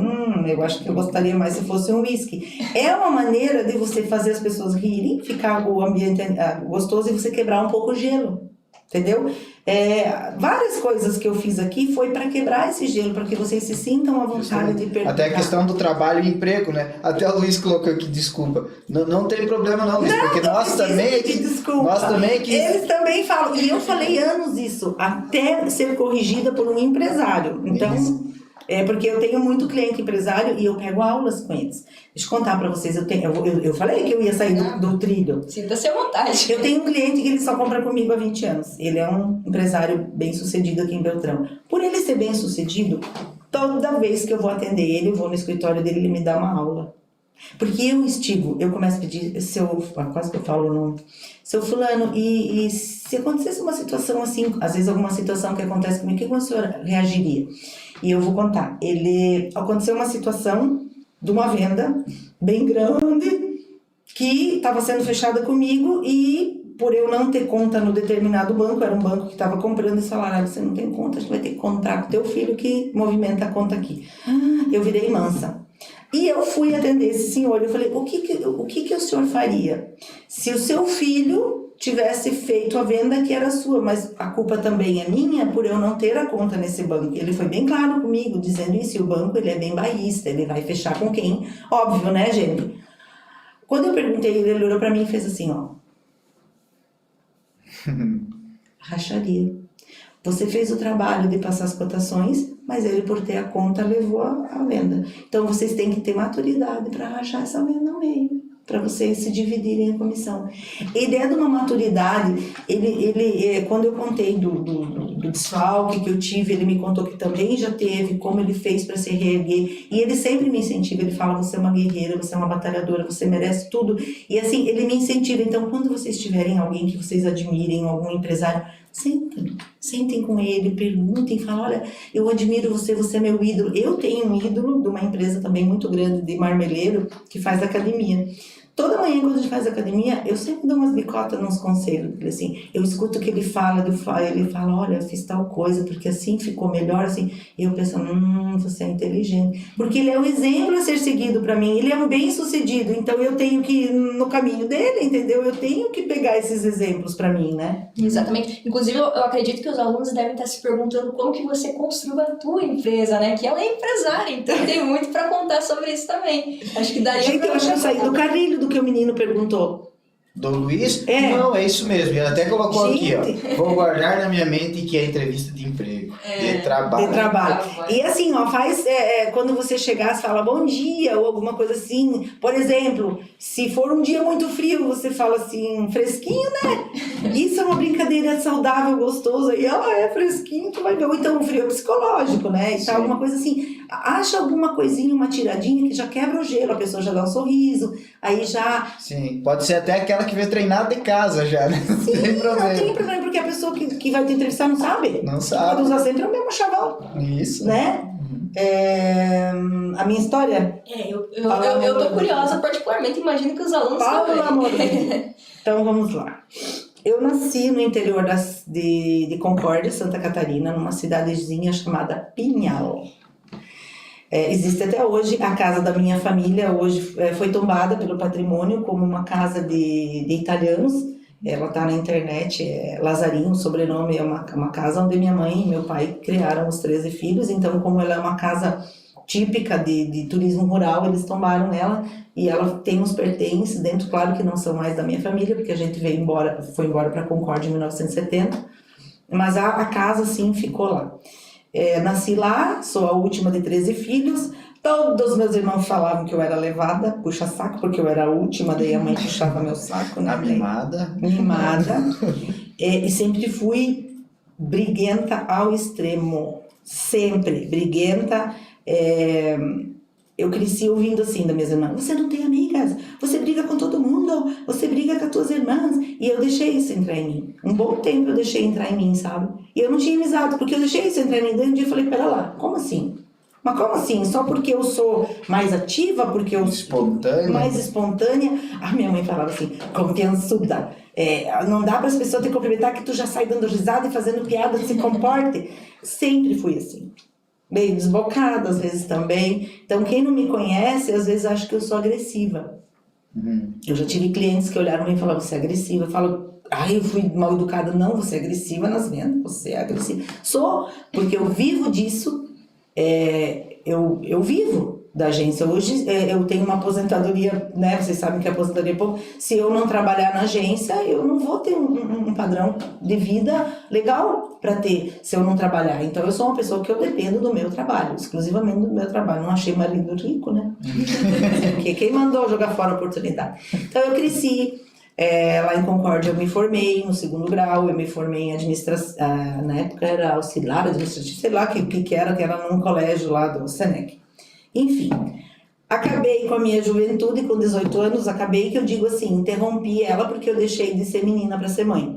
eu acho que eu gostaria mais se fosse um whisky. É uma maneira de você fazer as pessoas rirem, ficar o ambiente gostoso e você quebrar um pouco o gelo. Entendeu? Várias coisas que eu fiz aqui foi para quebrar esse gelo, para que vocês se sintam à vontade de perguntar. Até a questão do trabalho e emprego, né? Até o Luiz colocou aqui, desculpa. Não tem problema não, Luiz, porque nós também aqui... Nós também aqui... Eles também falam, e eu falei anos isso, até ser corrigida por um empresário. Então, porque eu tenho muito cliente empresário e eu pego aulas com eles. Deixa eu contar para vocês, eu falei que eu ia sair do trilho. Sinta-se à vontade. Eu tenho um cliente que ele só compra comigo há 20 anos. Ele é um empresário bem sucedido aqui em Beltrão. Por ele ser bem sucedido, toda vez que eu vou atender ele, eu vou no escritório dele, ele me dá uma aula. Porque eu instigo, eu começo a pedir, quase que eu falo o nome, seu fulano, e se acontecesse uma situação assim, às vezes alguma situação que acontece comigo, como a senhora reagiria? E eu vou contar. Aconteceu uma situação de uma venda bem grande que estava sendo fechada comigo e por eu não ter conta no determinado banco, era um banco que estava comprando esse salário, você não tem conta, a gente vai ter que contar com teu filho que movimenta a conta aqui. Eu virei mansa. E eu fui atender esse senhor, eu falei, o que o senhor faria se o seu filho tivesse feito a venda que era sua, mas a culpa também é minha por eu não ter a conta nesse banco? Ele foi bem claro comigo, dizendo isso, e o banco ele é bem bairrista, ele vai fechar com quem? Óbvio, né, gente? Quando eu perguntei, ele olhou pra mim e fez assim, ó. Racharia. Você fez o trabalho de passar as cotações, mas ele, por ter a conta, levou a venda. Então, vocês têm que ter maturidade para rachar essa venda no meio. para vocês se dividirem a comissão. A ideia de uma maturidade, quando eu contei do desfalque que eu tive, ele me contou que também já teve, como ele fez para se reerguer, e ele sempre me incentiva, ele fala, você é uma guerreira, você é uma batalhadora, você merece tudo, e assim, ele me incentiva. Então, quando vocês tiverem alguém que vocês admirem, algum empresário, sentem com ele, perguntem, falem, olha, eu admiro você, você é meu ídolo. Eu tenho um ídolo de uma empresa também muito grande, de marmeleiro, que faz academia. Toda manhã, quando a gente faz academia, eu sempre dou umas bicotas nos conselhos. Assim, eu escuto o que ele fala, ele fala, olha, eu fiz tal coisa, porque assim ficou melhor, assim. E eu penso, você é inteligente. Porque ele é um exemplo a ser seguido para mim, ele é um bem-sucedido, então eu tenho que ir no caminho dele, entendeu? Eu tenho que pegar esses exemplos para mim, né? Exatamente. Inclusive, eu acredito que os alunos devem estar se perguntando como que você construiu a tua empresa, né? Que ela é empresária, então tem muito para contar sobre isso também. Acho que daria Gente, eu acho que eu saí do carrilho do que o menino perguntou. Do Luiz? É. Não, é isso mesmo. Ele até colocou Gente. aqui, ó. Vou guardar na minha mente que é entrevista de emprego. De trabalho. De trabalho. E assim, ó, quando você chegar, você fala bom dia ou alguma coisa assim. Por exemplo, se for um dia muito frio, você fala assim, fresquinho, né? Isso é uma brincadeira saudável, gostosa. E ela é fresquinho, tu vai ver. Ou então, um frio psicológico, né? E tal, alguma coisa assim. Acha alguma coisinha, uma tiradinha que já quebra o gelo, a pessoa já dá um sorriso, aí já... Sim, pode ser até aquela que veio treinada de casa já, né? Sim, não tem problema. Não tem problema, porque a pessoa que vai te entrevistar não sabe. Não Você sabe. pode usar sempre o mesmo chavão, Isso. né? A minha história? Eu tô curiosa, particularmente, imagino que os alunos Pelo amor de também. Deus. Então vamos lá. Eu nasci no interior de Concórdia, Santa Catarina, numa cidadezinha chamada Pinhal. Existe até hoje a casa da minha família, hoje foi tombada pelo patrimônio como uma casa de italianos. Ela está na internet, Lazarinho, o sobrenome, é uma casa onde minha mãe e meu pai criaram os 13 filhos. Então, como ela é uma casa típica de turismo rural, eles tombaram ela e ela tem uns pertences dentro, claro que não são mais da minha família, porque a gente foi embora para Concórdia em 1970, mas a casa, sim, ficou lá. Nasci lá, sou a última de 13 filhos. Todos meus irmãos falavam que eu era levada, puxa-saco, porque eu era a última, daí a mãe puxava meu saco, né? A mimada. Mimada. E sempre fui briguenta ao extremo. Sempre briguenta. Eu cresci ouvindo assim das minhas irmãs, você não tem amigas, você briga com todo mundo, você briga com as tuas irmãs. E eu deixei isso entrar em mim. Um bom tempo eu deixei entrar em mim, sabe? E eu não tinha amizade, porque eu deixei isso entrar em mim. Daí um dia eu falei, pera lá, como assim? Mas como assim? Só porque eu sou mais ativa, porque eu sou mais espontânea? A minha mãe falava assim, confiançuda. Não dá para as pessoas te cumprimentar que tu já sai dando risada e fazendo piada, se comporte. Sempre fui assim. Meio desbocada, às vezes também. Então, quem não me conhece, às vezes acha que eu sou agressiva. Eu já tive clientes que olharam para mim e falaram, você é agressiva. Eu falo, eu fui mal educada. Não, você é agressiva nas vendas, você é agressiva. Sou, porque eu vivo disso. Eu vivo da agência. Hoje eu tenho uma aposentadoria, né? Vocês sabem que a aposentadoria é pouco. Se eu não trabalhar na agência, eu não vou ter um padrão de vida legal para ter se eu não trabalhar. Então eu sou uma pessoa que eu dependo do meu trabalho, exclusivamente do meu trabalho. Não achei marido rico, né? Porque quem mandou jogar fora a oportunidade? Então eu cresci. Lá em Concórdia eu me formei no 2º grau, eu me formei em administração, na época era auxiliar administrativo, sei lá o que era num colégio lá do Senec. Enfim, acabei com a minha juventude, com 18 anos, acabei que eu digo assim, interrompi ela porque eu deixei de ser menina para ser mãe.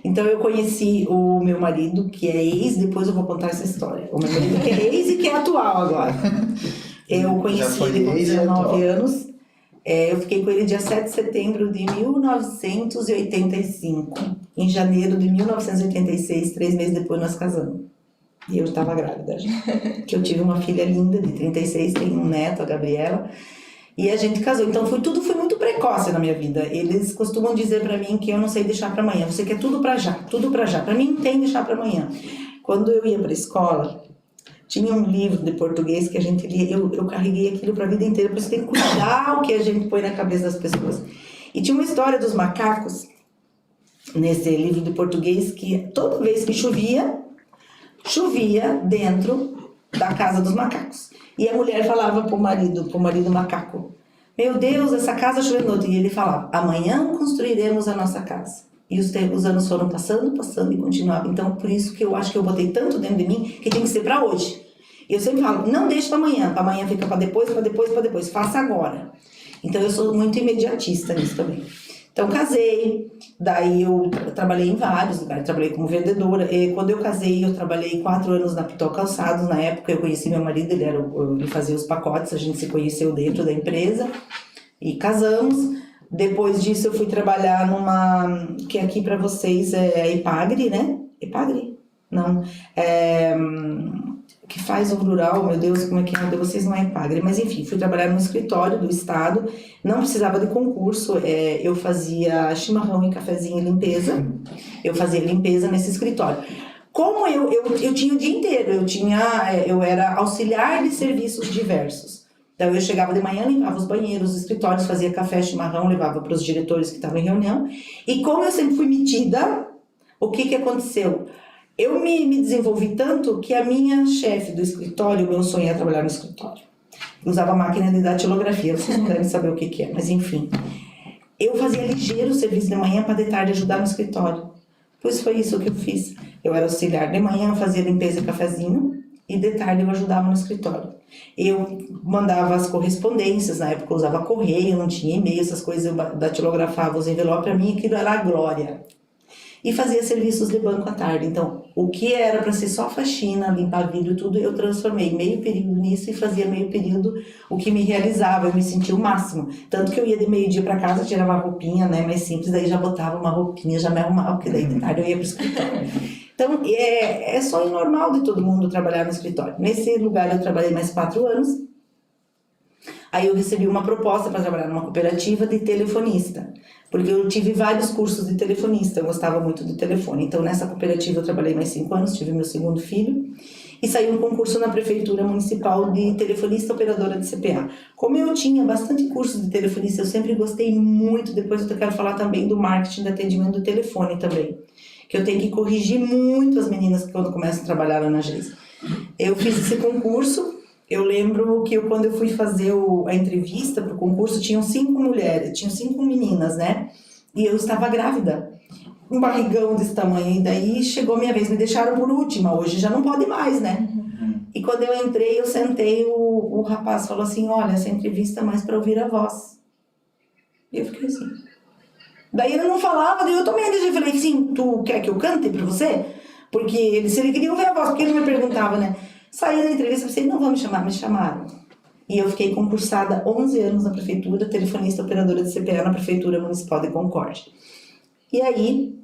Então eu conheci o meu marido, que é ex, depois eu vou contar essa história. O meu marido que é ex e que é atual agora. Eu conheci ele com 19 anos. Eu fiquei com ele dia 7 de setembro de 1985. Em janeiro de 1986, 3 meses depois, nós casamos. E eu estava grávida já. Que eu tive uma filha linda, de 36, tenho um neto, a Gabriela. E a gente casou. Então, tudo foi muito precoce na minha vida. Eles costumam dizer pra mim que eu não sei deixar pra amanhã. Você quer tudo pra já, tudo pra já. Pra mim, não tem deixar pra amanhã. Quando eu ia pra escola, tinha um livro de português que a gente lia, eu carreguei aquilo para a vida inteira, por isso tem que cuidar o que a gente põe na cabeça das pessoas. E tinha uma história dos macacos, nesse livro de português, que toda vez que chovia dentro da casa dos macacos. E a mulher falava pro marido macaco, meu Deus, essa casa chovendo. E ele falava, amanhã construiremos a nossa casa. E os anos foram passando e continuava. Então, por isso que eu acho que eu botei tanto dentro de mim que tem que ser para hoje. E eu sempre falo, não deixe para amanhã fica para depois, faça agora. Então, eu sou muito imediatista nisso também. Então, casei, daí eu trabalhei em vários lugares, trabalhei como vendedora. E quando eu casei, eu trabalhei 4 anos na Pitol Calçados. Na época, eu conheci meu marido, ele fazia os pacotes, a gente se conheceu dentro da empresa e casamos. Depois disso, eu fui trabalhar numa, que aqui para vocês é a Epagre, né? Epagre? Não. Que faz o rural, meu Deus, como é que é? De vocês não é Epagre. Mas enfim, fui trabalhar no escritório do estado, não precisava de concurso, eu fazia chimarrão e cafezinho e limpeza. Eu fazia limpeza nesse escritório. Como eu tinha o dia inteiro, eu era auxiliar de serviços diversos. Então, eu chegava de manhã, limpava os banheiros, os escritórios, fazia café, chimarrão, levava para os diretores que estavam em reunião. E como eu sempre fui metida, o que aconteceu? Eu me desenvolvi tanto que a minha chefe do escritório, o meu sonho era trabalhar no escritório. Eu usava máquina de datilografia, vocês não devem saber o que é, mas enfim. Eu fazia ligeiro serviço de manhã para de tarde ajudar no escritório. Pois foi isso que eu fiz. Eu era auxiliar de manhã, eu fazia limpeza e cafezinho. E de tarde eu ajudava no escritório. Eu mandava as correspondências, na época eu usava correio, não tinha e-mail, essas coisas, eu datilografava os envelopes, para mim aquilo era a glória. E fazia serviços de banco à tarde. Então, o que era para ser só faxina, limpar vidro e tudo, eu transformei meio período nisso e fazia meio período o que me realizava, eu me sentia o máximo. Tanto que eu ia de meio-dia para casa, tirava uma roupinha, né, mais simples, daí já botava uma roupinha, já me arrumava, porque daí de tarde eu ia para o escritório. Então, é sonho normal de todo mundo trabalhar no escritório. Nesse lugar eu trabalhei mais 4 anos. Aí eu recebi uma proposta para trabalhar numa cooperativa de telefonista. Porque eu tive vários cursos de telefonista, eu gostava muito do telefone. Então, nessa cooperativa eu trabalhei mais 5 anos, tive meu segundo filho. E saiu um concurso na Prefeitura Municipal de telefonista operadora de CPA. Como eu tinha bastante cursos de telefonista, eu sempre gostei muito. Depois eu quero falar também do marketing de atendimento do telefone também. Que eu tenho que corrigir muito as meninas quando começam a trabalhar lá na agência. Eu fiz esse concurso, eu lembro que quando eu fui fazer a entrevista para o concurso, tinham 5 mulheres, tinham 5 meninas, né? E eu estava grávida, um barrigão desse tamanho, e daí chegou a minha vez, me deixaram por última, hoje já não pode mais, né? E quando eu entrei, eu sentei, o rapaz falou assim, olha, essa entrevista é mais para ouvir a voz. E eu fiquei assim... Daí ele não falava, daí eu tomei a decisão e falei, sim, tu quer que eu cante pra você? Porque se ele queria ouvir a voz, porque ele não me perguntava, né? Saí da entrevista e pensei, não vão me chamar, me chamaram. E eu fiquei concursada 11 anos na prefeitura, telefonista operadora de CPA na Prefeitura Municipal de Concórdia. E aí,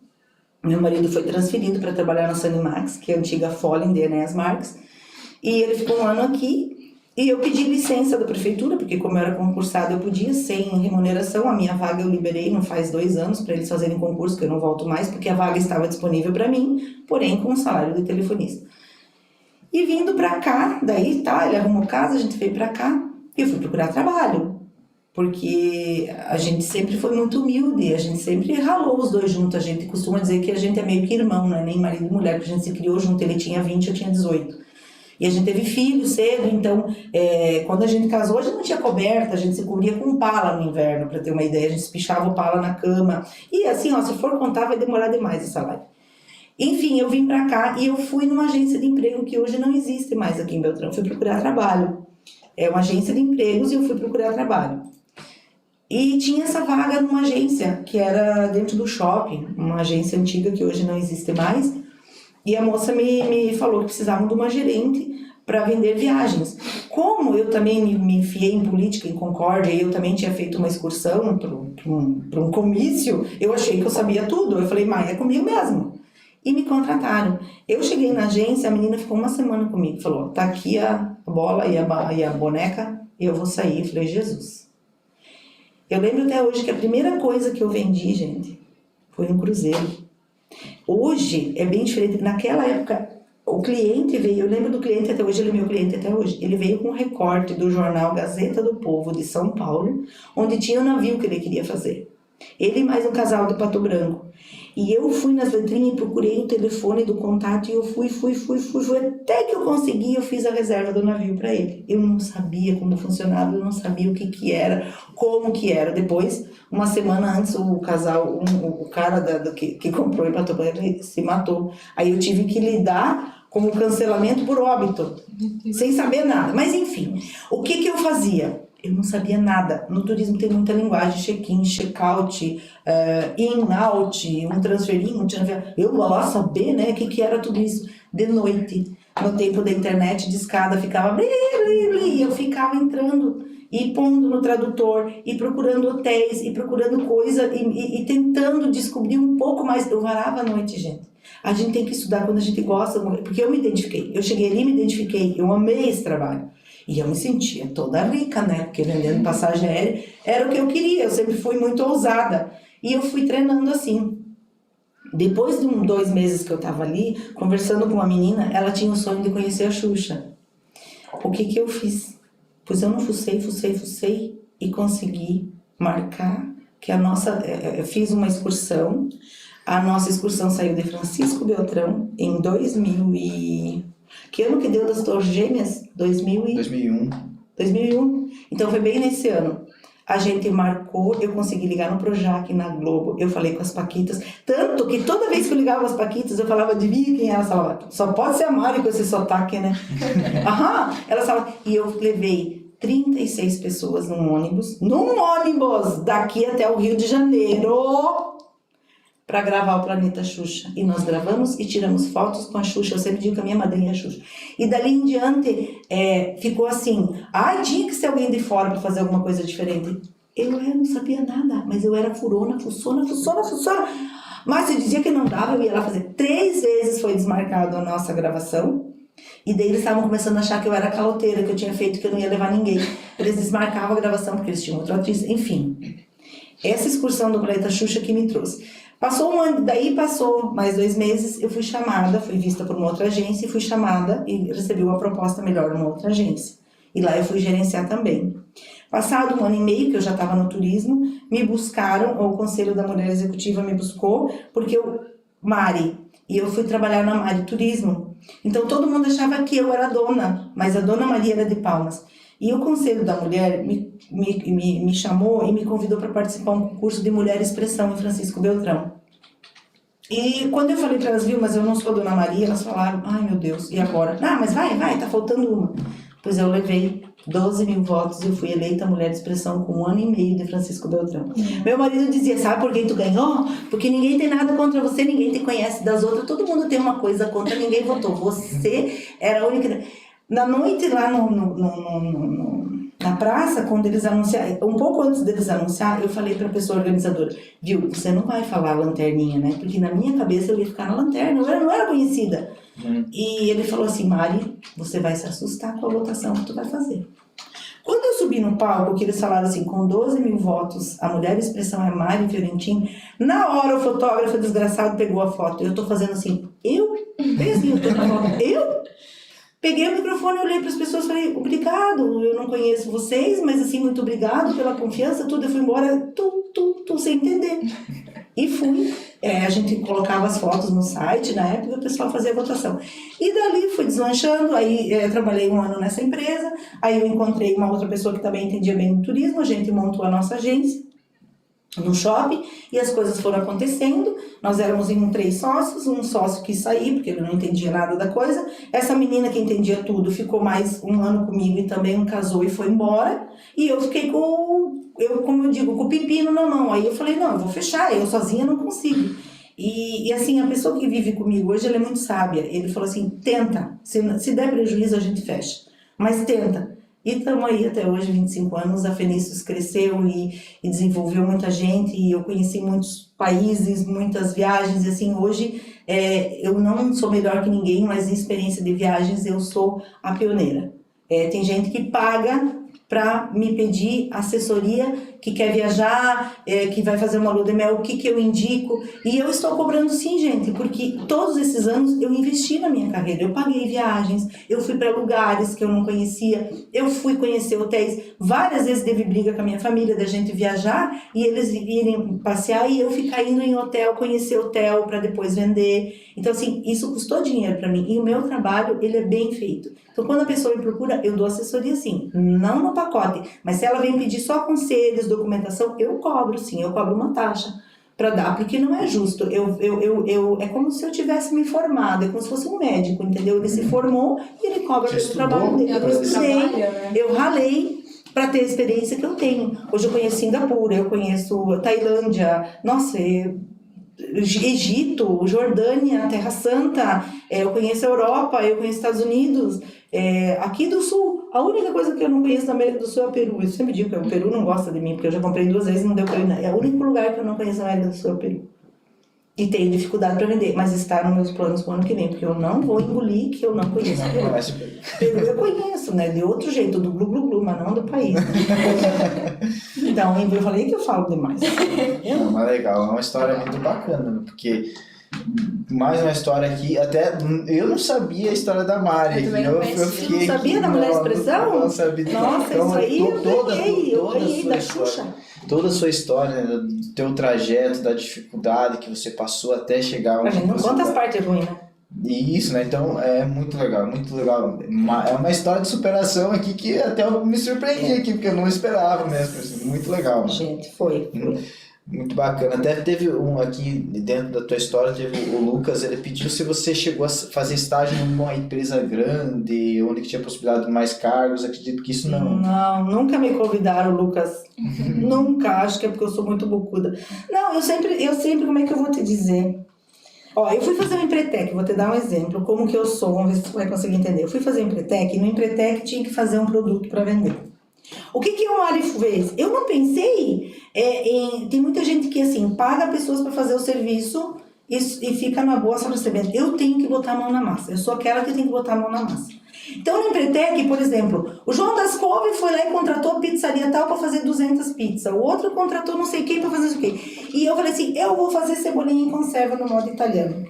meu marido foi transferido para trabalhar na Sanimax, que é a antiga Follen de Enéas Marques, e ele ficou 1 ano aqui. E eu pedi licença da prefeitura, porque como eu era concursada, eu podia, sem remuneração. A minha vaga eu liberei, não faz 2 anos, para eles fazerem concurso, que eu não volto mais, porque a vaga estava disponível para mim, porém com o salário de telefonista. E vindo para cá, daí tá, ele arrumou casa, a gente veio para cá, e eu fui procurar trabalho. Porque a gente sempre foi muito humilde, a gente sempre ralou os dois juntos. A gente costuma dizer que a gente é meio que irmão, não é nem marido e mulher, porque a gente se criou junto, ele tinha 20, eu tinha 18. E a gente teve filho cedo, então, quando a gente casou, a gente não tinha coberta, a gente se cobria com pala no inverno, para ter uma ideia. A gente espichava o pala na cama. E assim, ó, se for contar, vai demorar demais essa live. Enfim, eu vim para cá e eu fui numa agência de emprego que hoje não existe mais aqui em Beltrão. Fui procurar trabalho. É uma agência de empregos e eu fui procurar trabalho. E tinha essa vaga numa agência, que era dentro do shopping, uma agência antiga que hoje não existe mais. E a moça me falou que precisavam de uma gerente para vender viagens. Como eu também me enfiei em política em Concórdia e eu também tinha feito uma excursão para um comício, eu achei que eu sabia tudo. Eu falei, mãe, é comigo mesmo. E me contrataram. Eu cheguei na agência, a menina ficou 1 semana comigo. Falou, tá aqui a bola e a boneca, eu vou sair. Eu falei, Jesus. Eu lembro até hoje que a primeira coisa que eu vendi, gente, foi um cruzeiro. Hoje é bem diferente. Naquela época, o cliente veio, eu lembro do cliente até hoje, ele é meu cliente até hoje. Ele veio com um recorte do jornal Gazeta do Povo de São Paulo, onde tinha o navio que ele queria fazer. Ele mais um casal de Pato Branco. E eu fui nas letrinhas e procurei o telefone do contato e eu fui, até que eu consegui, eu fiz a reserva do navio para ele. Eu não sabia como funcionava, eu não sabia o que era, como que era. Depois, uma semana antes, o casal, o cara que comprou em Pato Branco, ele se matou. Aí eu tive que lidar com o cancelamento por óbito, sem saber nada. Mas enfim, o que eu fazia? Eu não sabia nada. No turismo tem muita linguagem, check-in, check-out, in, out, um transferin, um transfer. Eu lá saber, né, o que era tudo isso. De noite, no tempo da internet, de escada, ficava bli, bli, bli, e eu ficava entrando e pondo no tradutor, e procurando hotéis, e procurando coisa, e tentando descobrir um pouco mais. Eu varava a noite, gente. A gente tem que estudar quando a gente gosta, porque eu me identifiquei. Eu cheguei ali e me identifiquei, eu amei esse trabalho. E eu me sentia toda rica, né? Porque vendendo passagem aérea era o que eu queria. Eu sempre fui muito ousada. E eu fui treinando assim. Depois de 2 meses que eu tava ali, conversando com uma menina, ela tinha o sonho de conhecer a Xuxa. O que eu fiz? Pois eu não fucei e consegui marcar que a nossa... fiz uma excursão. A nossa excursão saiu de Francisco Beltrão em 2000 Que ano que deu das Torres Gêmeas? 2001. 2001. Então foi bem nesse ano. A gente marcou, eu consegui ligar no Projac, na Globo, eu falei com as Paquitas, tanto que toda vez que eu ligava com as Paquitas, eu falava, adivinha quem era? Ela falava, só pode ser a Mari com esse sotaque, né? Aham, ela falava, e eu levei 36 pessoas num ônibus daqui até o Rio de Janeiro, para gravar o Planeta Xuxa. E nós gravamos e tiramos fotos com a Xuxa. Eu sempre digo que a minha madrinha é a Xuxa. E dali em diante, ficou assim, tinha que ser alguém de fora para fazer alguma coisa diferente. Eu não sabia nada, mas eu era furona. Mas se dizia que não dava, eu ia lá fazer. 3 vezes foi desmarcado a nossa gravação. E daí eles estavam começando a achar que eu era caloteira, que eu tinha feito, que eu não ia levar ninguém. Eles desmarcavam a gravação porque eles tinham outra atriz. Enfim, essa excursão do Planeta Xuxa que me trouxe. Passou um ano, daí passou mais 2 meses, eu fui chamada, fui vista por uma outra agência e fui chamada e recebi uma proposta melhor numa outra agência. E lá eu fui gerenciar também. Passado 1 ano e meio, que eu já estava no turismo, me buscaram, o Conselho da Mulher Executiva me buscou, porque eu fui trabalhar na Mari Turismo. Então todo mundo achava que eu era dona, mas a Dona Maria era de Palmas. E o Conselho da Mulher me chamou e me convidou para participar de um concurso de Mulher Expressão em Francisco Beltrão. E quando eu falei para elas, mas eu não sou Dona Maria, elas falaram, ai meu Deus, e agora? Mas vai, tá faltando uma. Pois eu levei 12 mil votos e eu fui eleita Mulher de Expressão com 1 ano e meio de Francisco Beltrão. Meu marido dizia, sabe por que tu ganhou? Porque ninguém tem nada contra você, ninguém te conhece das outras, todo mundo tem uma coisa contra, ninguém votou. Você era a única... Na noite lá na praça, quando eles anunciaram, um pouco antes deles anunciar, eu falei para a pessoa organizadora, viu, você não vai falar lanterninha, né? Porque na minha cabeça eu ia ficar na lanterna, eu não era conhecida. E ele falou assim, Mari, você vai se assustar com a votação que tu vai fazer. Quando eu subi no palco, que eles falaram assim, com 12 mil votos, a Mulher Expressão é Mari Fiorentini, na hora o fotógrafo desgraçado pegou a foto, eu tô fazendo assim, eu tô na foto, Peguei o microfone, olhei para as pessoas e falei, obrigado, eu não conheço vocês, mas assim, muito obrigado pela confiança, tudo. Eu fui embora, sem entender. E fui. A gente colocava as fotos no site, na época o pessoal fazia a votação. E dali fui deslanchando, aí trabalhei 1 ano nessa empresa, aí eu encontrei uma outra pessoa que também entendia bem do turismo, a gente montou a nossa agência no shopping e as coisas foram acontecendo. Nós éramos em 3 sócios, um sócio quis sair porque ele não entendia nada da coisa, essa menina que entendia tudo ficou mais 1 ano comigo e também casou e foi embora, e eu fiquei como eu digo, com o pepino na mão. Aí eu falei, não, eu vou fechar, eu sozinha não consigo. E assim, a pessoa que vive comigo hoje, ela é muito sábia. Ele falou assim, tenta, se der prejuízo a gente fecha, mas tenta. E estamos aí até hoje, 25 anos, a Fenícios cresceu e desenvolveu muita gente, e eu conheci muitos países, muitas viagens, e assim, hoje eu não sou melhor que ninguém, mas em experiência de viagens eu sou a pioneira. Tem gente que paga para me pedir assessoria, que quer viajar, que vai fazer uma lua de mel, o que eu indico. E eu estou cobrando sim, gente, porque todos esses anos eu investi na minha carreira. Eu paguei viagens, eu fui para lugares que eu não conhecia, eu fui conhecer hotéis. Várias vezes teve briga com a minha família da gente viajar e eles irem passear e eu ficar indo em hotel, conhecer hotel para depois vender. Então, assim, isso custou dinheiro para mim. E o meu trabalho, ele é bem feito. Então, quando a pessoa me procura, eu dou assessoria sim, não no pacote. Mas se ela vem pedir só conselhos, documentação, eu cobro sim, eu cobro uma taxa para dar, porque não é justo. É como se eu tivesse me formado, é como se fosse um médico, entendeu? Ele se formou e ele cobra pelo trabalho dele. Eu estudei, eu ralei para ter a experiência que eu tenho. Hoje eu conheço Singapura, eu conheço Tailândia, nossa, Egito, Jordânia, Terra Santa, eu conheço a Europa, eu conheço Estados Unidos, aqui do Sul. A única coisa que eu não conheço na América do Sul é o Peru. Eu sempre digo que o Peru não gosta de mim, porque eu já comprei 2 vezes e não deu para ir. É o único lugar que eu não conheço na América do Sul é o Peru. E tenho dificuldade para vender, mas está nos meus planos para o ano que vem, porque eu não vou engolir que eu não conheço. Peru eu conheço, né? De outro jeito, do glu-glu-glu, mas não do país. Então, eu falei que eu falo demais. Não, mas legal, é uma história muito bacana, porque mais uma história aqui, até eu não sabia a história da Mari. Eu fiquei não sabia da Mulher Expressão? Não sabia. Nossa, Então, isso aí eu ganhei da história, Xuxa. toda a sua história, né, do teu trajeto, da dificuldade que você passou até chegar onde Não você conta as tá. partes ruins, né? Isso, né? Então é muito legal, muito legal. É uma história de superação aqui que até eu me surpreendi aqui, porque eu não esperava mesmo. Assim, muito legal. Gente, foi. Muito bacana. Até teve um aqui dentro da tua história, teve o Lucas, ele pediu se você chegou a fazer estágio numa empresa grande, onde tinha possibilidade de mais cargos. Acredito que isso não. Não, nunca me convidaram, Lucas. Nunca, acho que é porque eu sou muito bocuda. Não, eu sempre, como é que eu vou te dizer? Ó, eu fui fazer um Empretec, vou te dar um exemplo, como que eu sou, vamos ver se você vai conseguir entender. Eu fui fazer um Empretec, e no Empretec tinha que fazer um produto para vender. O que a Mari fez? Eu não pensei tem muita gente que assim paga pessoas para fazer o serviço e fica na boa só recebendo. Eu tenho que botar a mão na massa. Eu sou aquela que tem que botar a mão na massa. Então no Empretec, por exemplo, o João das Couve foi lá e contratou a pizzaria tal para fazer 200 pizzas. O outro contratou não sei quem para fazer isso aqui. E eu falei assim, eu vou fazer cebolinha em conserva no modo italiano.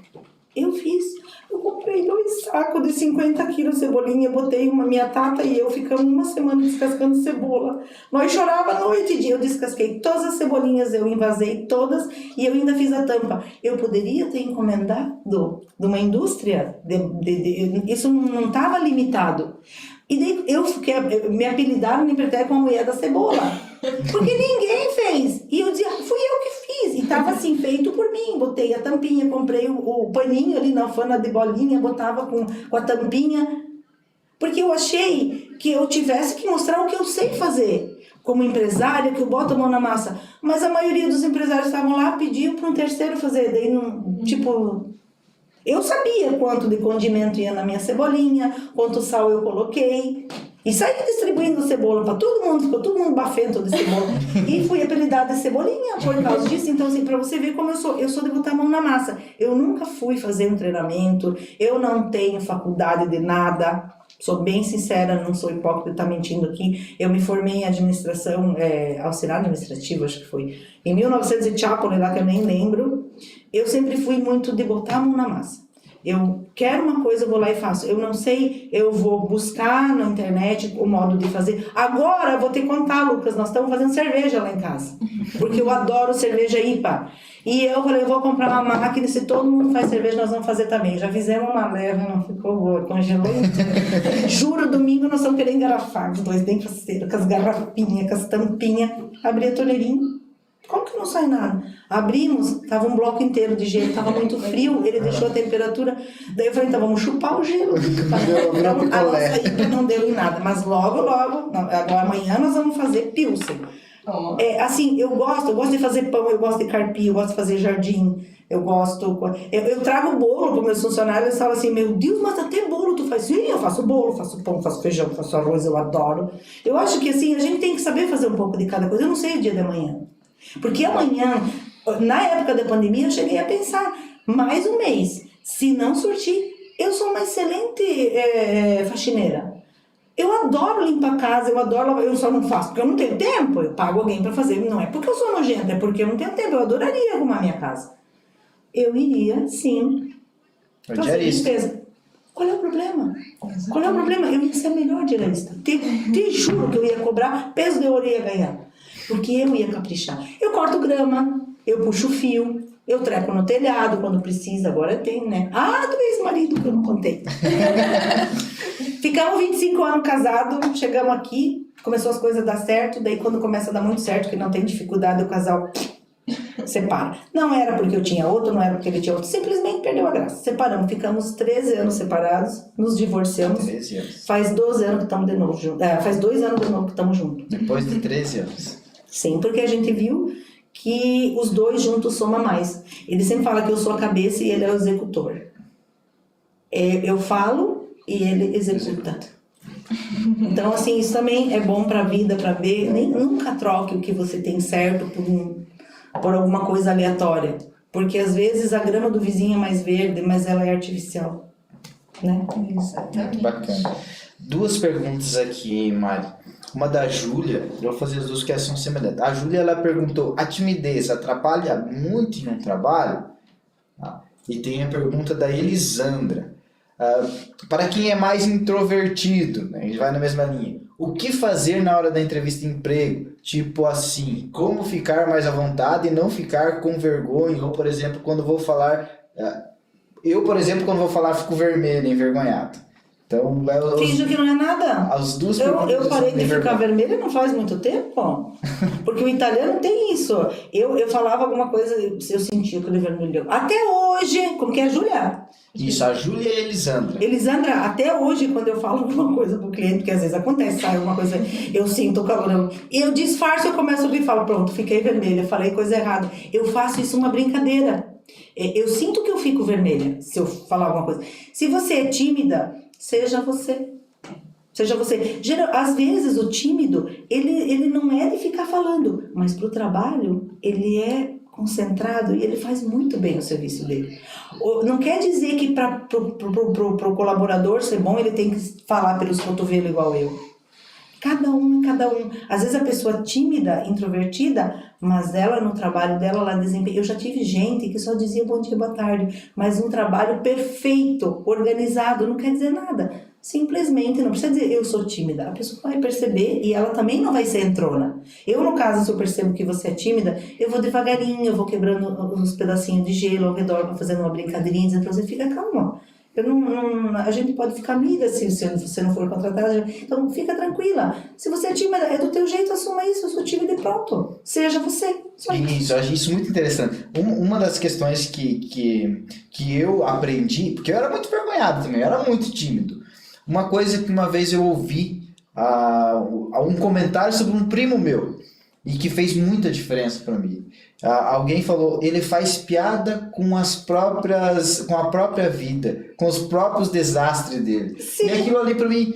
Eu fiz. Eu comprei 2 sacos de 50 quilos de cebolinha, botei minha tata e eu ficamos 1 semana descascando cebola. Nós chorava noite e dia, eu descasquei todas as cebolinhas, eu envasei todas e eu ainda fiz a tampa. Eu poderia ter encomendado de uma indústria, isso não estava limitado. E daí me apelidaram no Empretec como a mulher da cebola. Porque ninguém fez. E eu dizia, fui eu que fiz. E estava assim, feito por mim. Botei a tampinha, comprei o paninho ali na alfana de bolinha, botava com a tampinha. Porque eu achei que eu tivesse que mostrar o que eu sei fazer. Como empresária, que eu boto a mão na massa. Mas a maioria dos empresários estavam lá, pediam para um terceiro fazer. Daí, eu sabia quanto de condimento ia na minha cebolinha, quanto sal eu coloquei. E saí distribuindo cebola para todo mundo, ficou todo mundo bafento de cebola. E fui apelidada de cebolinha por causa disso. Então, assim, para você ver como eu sou de botar a mão na massa. Eu nunca fui fazer um treinamento, eu não tenho faculdade de nada. Sou bem sincera, não sou hipócrita, tá mentindo aqui. Eu me formei em administração, auxiliar administrativo, acho que foi. Em 1900 e Chapole, lá que eu nem lembro. Eu sempre fui muito de botar a mão na massa. Eu quero uma coisa, eu vou lá e faço. Eu não sei, eu vou buscar na internet o modo de fazer. Agora, eu vou te contar, Lucas, nós estamos fazendo cerveja lá em casa. Porque eu adoro cerveja IPA. E eu falei, eu vou comprar uma máquina, se todo mundo faz cerveja, nós vamos fazer também. Já fizemos uma leva, não ficou boa, congelou. Juro, domingo nós estamos querendo engarrafar, os 2 bem faceiros, com as garrafinhas, com as tampinhas. Abri a torneirinha. Como que não sai nada? Abrimos, tava um bloco inteiro de gelo, tava muito frio, ele deixou a temperatura. Daí eu falei, então vamos chupar o gelo. Então, a nossa IPA não deu em nada, mas logo, agora amanhã nós vamos fazer pilsen. Assim, eu gosto de fazer pão, eu gosto de carpir, eu gosto de fazer jardim, eu trago bolo para meus funcionários, eles falam assim, meu Deus, mas até bolo tu faz? Sim, eu faço bolo, faço pão, faço feijão, faço arroz, eu adoro. Eu acho que assim, a gente tem que saber fazer um pouco de cada coisa, eu não sei o dia de amanhã. Porque amanhã, na época da pandemia, eu cheguei a pensar, mais um mês, se não surtir, eu sou uma excelente faxineira. Eu adoro limpar a casa, eu adoro lavar, eu só não faço porque eu não tenho tempo, eu pago alguém para fazer, não é porque eu sou nojenta, é porque eu não tenho tempo, eu adoraria arrumar minha casa. Eu iria, sim, fazer limpeza. Qual é o problema? Qual é o problema? Eu ia ser a melhor diarista. Te juro que eu ia cobrar, peso de ouro ia ganhar. Porque eu ia caprichar. Eu corto grama, eu puxo fio, eu treco no telhado quando precisa, agora tem, né? Ah, do ex-marido que eu não contei. Ficamos 25 anos casados, chegamos aqui, começou as coisas a dar certo, daí quando começa a dar muito certo, que não tem dificuldade, o casal separa. Não era porque eu tinha outro, não era porque ele tinha outro, simplesmente perdeu a graça. Separamos, ficamos 13 anos separados, nos divorciamos. 13 anos. Faz 12 anos que estamos de novo juntos. Faz 2 anos de novo que estamos juntos. Depois de 13 anos. Sim, porque a gente viu que os dois juntos somam mais. Ele sempre fala que eu sou a cabeça e ele é o executor. Eu falo e ele executa. Então, assim, isso também é bom para a vida, para ver. Nunca troque o que você tem certo por alguma coisa aleatória. Porque às vezes a grama do vizinho é mais verde, mas ela é artificial. Né? Exatamente. Muito bacana. 2 perguntas aqui, Mari. Uma da Júlia, eu vou fazer as 2 que são semelhantes. A Júlia, ela perguntou, a timidez atrapalha muito em um trabalho? E tem a pergunta da Elisandra. Para quem é mais introvertido, né, a gente vai na mesma linha, o que fazer na hora da entrevista de emprego? Tipo assim, como ficar mais à vontade e não ficar com vergonha? Ou, por exemplo, quando vou falar... Eu, por exemplo, quando vou falar, fico vermelho, envergonhado. Então, finge que não é nada. As 2 Eu parei de ficar vermelha não faz muito tempo. Porque o italiano tem isso. Eu falava alguma coisa, eu sentia aquele vermelho. Até hoje, como que é, Júlia? Isso, a Júlia e a Elisandra. Elisandra, até hoje, quando eu falo alguma coisa pro cliente, porque às vezes acontece, sai alguma coisa, eu sinto o calor, eu disfarço, eu começo a ouvir e falo, pronto, fiquei vermelha, falei coisa errada. Eu faço isso uma brincadeira. Eu sinto que eu fico vermelha se eu falar alguma coisa. Se você é tímida, seja você. Seja você. Às vezes o tímido, ele não é de ficar falando, mas pro trabalho, ele é concentrado e ele faz muito bem o serviço dele. Não quer dizer que para o colaborador ser bom, ele tem que falar pelos cotovelos igual eu. Cada um é cada um. Às vezes a pessoa tímida, introvertida, mas ela no trabalho dela, ela desempenha. Eu já tive gente que só dizia bom dia, boa tarde, mas um trabalho perfeito, organizado, não quer dizer nada. Simplesmente, não precisa dizer eu sou tímida. A pessoa vai perceber e ela também não vai ser entrona. Eu, no caso, se eu percebo que você é tímida, eu vou devagarinho, eu vou quebrando uns pedacinhos de gelo ao redor, fazendo uma brincadeirinha, dizendo pra você, fica calma. A gente pode ficar amiga se você não for contratada. Então, fica tranquila. Se você é tímida, é do teu jeito, assuma isso. Eu sou tímida e pronto. Seja você. Só isso, eu acho isso muito interessante. Uma das questões que eu aprendi, porque eu era muito envergonhado também, eu era muito tímido. Uma coisa que uma vez eu ouvi, um comentário sobre um primo meu, e que fez muita diferença para mim. Alguém falou, ele faz piada com a própria vida, com os próprios desastres dele. Sim. E aquilo ali para mim,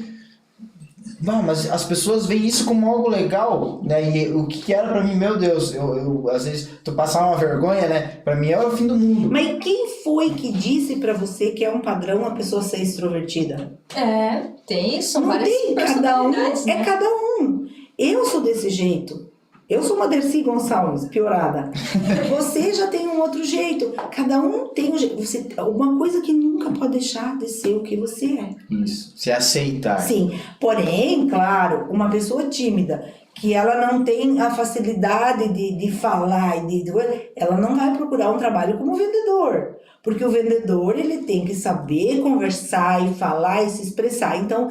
não, mas as pessoas veem isso como algo legal, né? E o que era para mim, meu Deus, eu às vezes tô passando uma vergonha, né? Para mim é o fim do mundo. Mas quem foi que disse para você que é um padrão a pessoa ser extrovertida? Tem isso, não várias tem, cada um, né? é cada um. Eu sou desse jeito. Eu sou uma Dercy Gonçalves, piorada. Você já tem um outro jeito. Cada um tem um jeito. Uma coisa que nunca pode deixar de ser o que você é. Isso, se aceitar. Sim, porém, claro, uma pessoa tímida, que ela não tem a facilidade de falar, ela não vai procurar um trabalho como vendedor. Porque o vendedor, ele tem que saber conversar e falar e se expressar. Então,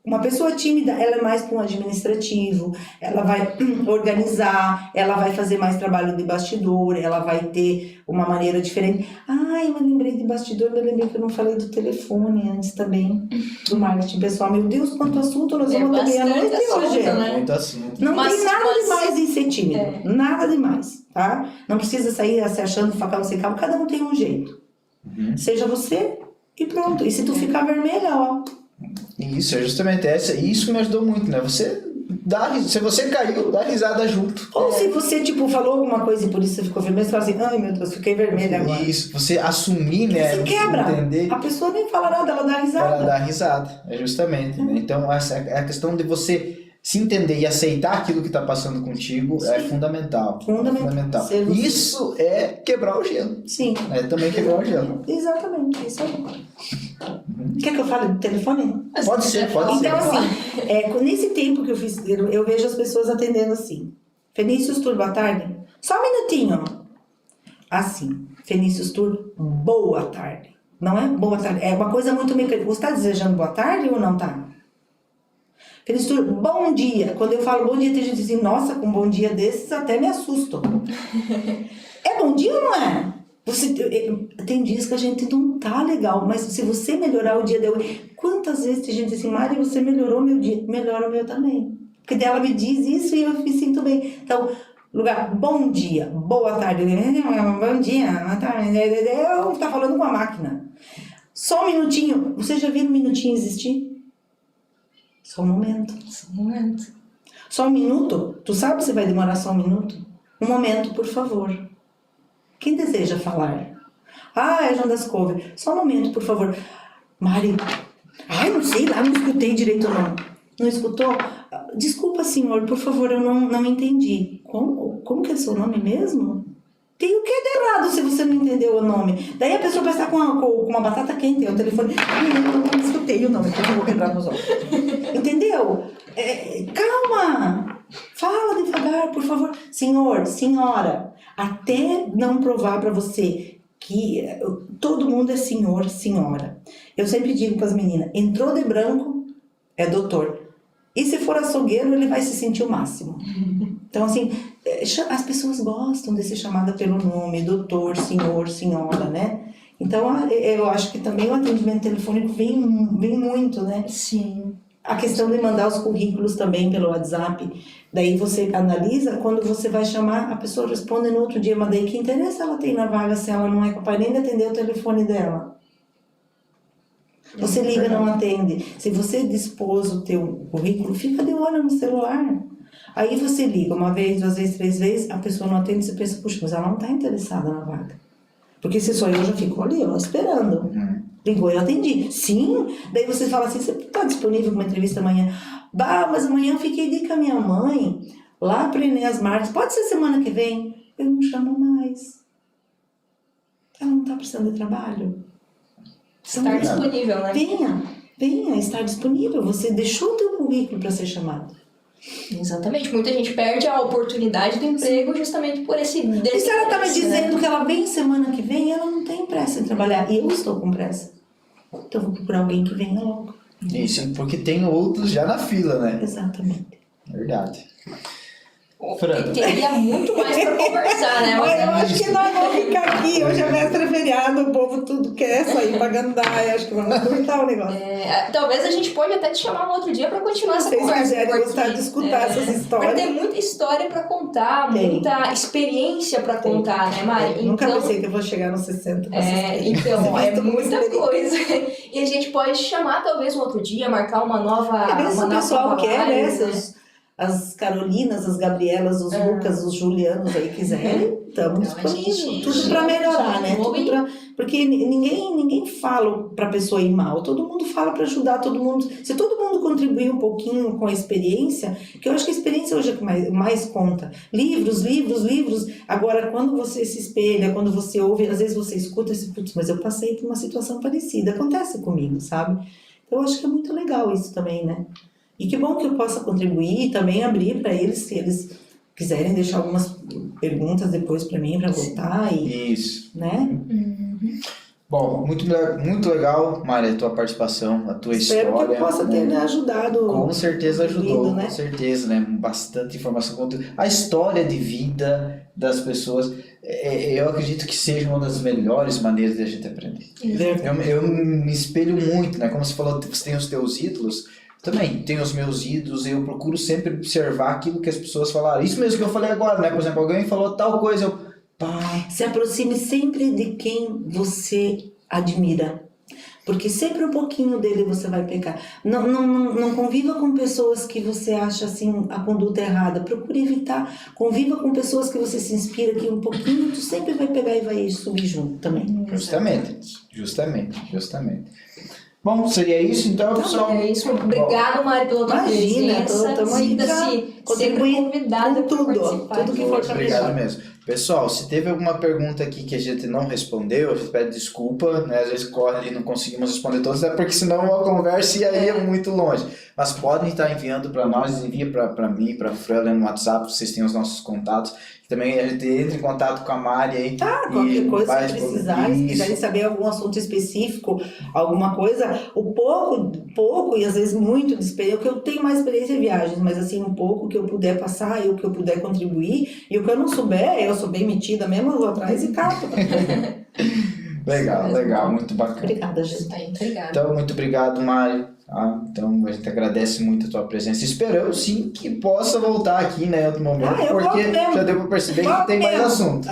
uma pessoa tímida, ela é mais para um administrativo, ela vai organizar, ela vai fazer mais trabalho de bastidor, ela vai ter uma maneira diferente. Ai, eu lembrei de bastidor, eu lembrei que eu não falei do telefone antes também, do marketing pessoal. Meu Deus, quanto assunto nós vamos ter meia-noite hoje. Né? Muito assunto. Não tem nada demais em ser tímido, nada demais, tá? Não precisa sair se achando facão sem cabo, cada um tem um jeito. Seja você e pronto. E se tu ficar vermelha, ó... Isso, é justamente isso me ajudou muito, né? Você se você caiu, dá risada junto. Ou se você, tipo, falou alguma coisa e por isso você ficou vermelho, você fala assim, ai meu Deus, fiquei vermelha agora. Isso, você assumir, né? Você quebra. Entender. A pessoa nem fala nada, ela dá risada. Ela dá risada, justamente. Né? Então, essa é a questão de você se entender e aceitar aquilo que está passando contigo. Sim. É fundamental. Fundamental. Isso é quebrar o gelo. Sim. É também quebrar o gelo. Exatamente, isso aí. Quer que eu fale do telefone? Pode ser. Então, assim, nesse tempo que eu fiz, eu vejo as pessoas atendendo assim. Fenícius Tour, boa tarde. Só um minutinho. Assim, Fenícius Tour, boa tarde. Não é boa tarde, é uma coisa muito mecânica. Você está desejando boa tarde ou não tá? Fenícius Tour, bom dia. Quando eu falo bom dia, tem gente assim, nossa, com um bom dia desses até me assusto. É bom dia ou não é? Tem dias que a gente não tá legal, mas se você melhorar o dia de hoje, quantas vezes tem gente assim, Mari, você melhorou meu dia, melhora o meu também. Porque dela me diz isso e eu me sinto bem. Então, lugar, bom dia, boa tarde, bom dia, eu tá falando com a máquina. Só um minutinho, você já viu um minutinho existir? Só um momento. Só um minuto? Tu sabe se vai demorar só um minuto? Um momento, por favor. Quem deseja falar? É João das Couve. Só um momento, por favor. Mari. Não sei lá, não escutei direito não. Não escutou? Desculpa, senhor, por favor, eu não entendi. Como que é seu nome mesmo? Tem o que de errado se você não entendeu o nome? Daí a pessoa vai estar com uma batata quente, o telefone... Eu não escutei o nome, porque eu vou quebrar nos olhos. Entendeu? Calma! Fala devagar, por favor. Senhor, senhora, até não provar para você que todo mundo é senhor, senhora. Eu sempre digo para as meninas, entrou de branco, é doutor. E se for açougueiro, ele vai se sentir o máximo. Então, assim, as pessoas gostam de ser chamada pelo nome, doutor, senhor, senhora, né? Então, eu acho que também o atendimento telefônico vem muito, né? Sim. A questão de mandar os currículos também pelo WhatsApp. Daí você analisa, quando você vai chamar, a pessoa responde no outro dia, mas daí que interesse ela tem na vaga se ela não é capaz nem de atender o telefone dela? Você liga, não atende. Se você dispôs o teu currículo, fica de olho no celular. Aí você liga uma vez, 2 vezes, 3 vezes, a pessoa não atende, você pensa, puxa, mas ela não está interessada na vaga. Porque se sou eu já fico ali, ó, esperando. Ligou e eu atendi. Sim. Daí você fala assim, você está disponível para uma entrevista amanhã? Mas amanhã eu fiquei de com a minha mãe, lá para Enéas Marques. Pode ser semana que vem? Eu não chamo mais. Ela não está precisando de trabalho? Estar disponível, né? Venha, estar disponível. Você deixou o teu currículo para ser chamado. Exatamente. Muita gente perde a oportunidade do emprego justamente por esse E se ela está me dizendo né? que ela vem semana que vem, ela não tem pressa em trabalhar. E eu estou com pressa. Então eu vou procurar alguém que venha logo. Isso, porque tem outros já na fila, né? Exatamente. Verdade. Teria muito mais para conversar, né? Mas eu acho que nós vamos ficar aqui. Hoje é véspera feriado, o povo tudo quer sair pra gandaia. Acho que vamos cortar o negócio. Talvez a gente pode até te chamar um outro dia para continuar essa conversa. Se vocês quiserem gostar de escutar essas histórias. Porque tem muita história para contar, muita experiência para contar, né, Mari? Nunca pensei que eu vou chegar nos 60. Então, é muita coisa. E a gente pode chamar talvez um outro dia, marcar uma nova. Se o pessoal quer, né? né? As Carolinas, as Gabrielas, os Lucas, os Julianos aí quiserem, estamos disponíveis. Tudo para melhorar, né? Porque ninguém fala para a pessoa ir mal, todo mundo fala para ajudar todo mundo. Se todo mundo contribuir um pouquinho com a experiência, que eu acho que a experiência hoje é que mais conta. Livros. Agora, quando você se espelha, quando você ouve, às vezes você escuta esse putz, mas eu passei por uma situação parecida. Acontece comigo, sabe? Então, eu acho que é muito legal isso também, né? E que bom que eu possa contribuir e também abrir para eles, se eles quiserem deixar algumas perguntas depois para mim, para voltar. Isso. Né? Bom, muito legal, Mari, a tua participação, a tua história. Espero que eu possa ter ajudado. Com certeza ajudou, né? Com certeza, né? Bastante informação. A história de vida das pessoas, eu acredito que seja uma das melhores maneiras de a gente aprender. Eu me espelho muito, né? Como você falou, você tem os teus ídolos, também tenho os meus ídolos, eu procuro sempre observar aquilo que as pessoas falaram. Isso mesmo que eu falei agora, né? Por exemplo, alguém falou tal coisa, Se aproxime sempre de quem você admira. Porque sempre um pouquinho dele você vai pegar. Não conviva com pessoas que você acha assim a conduta errada. Procure evitar. Conviva com pessoas que você se inspira, que um pouquinho tu sempre vai pegar e vai subir junto também. Justamente. Bom, seria isso então, pessoal? É isso. Obrigado, Mari, pela tua presença. Estamos aí Sempre convidada com para tudo, participar. tudo que for Muito obrigado mesmo. Pessoal, se teve alguma pergunta aqui que a gente não respondeu, a gente pede desculpa, né? Às vezes corre ali e não conseguimos responder todas, é porque senão a conversa ia ir muito longe. Mas podem estar enviando para nós, envia para mim, para a Fran no WhatsApp, vocês têm os nossos contatos. Também a gente entra em contato com a Mari aí. Qualquer coisa que precisarem, se quiserem saber algum assunto específico, alguma coisa, o pouco e às vezes muito de experiência, o que eu tenho mais experiência em viagens, mas assim, um pouco que eu puder passar e o que eu puder contribuir, e o que eu não souber, eu sou bem metida mesmo, eu vou atrás e cato. Legal, muito bacana. Obrigada, gente. Obrigada. Então, muito obrigado, Mari. Então, a gente agradece muito a tua presença. Esperamos, sim, que possa voltar aqui, né, em outro momento, porque já deu para perceber que tem mais assunto.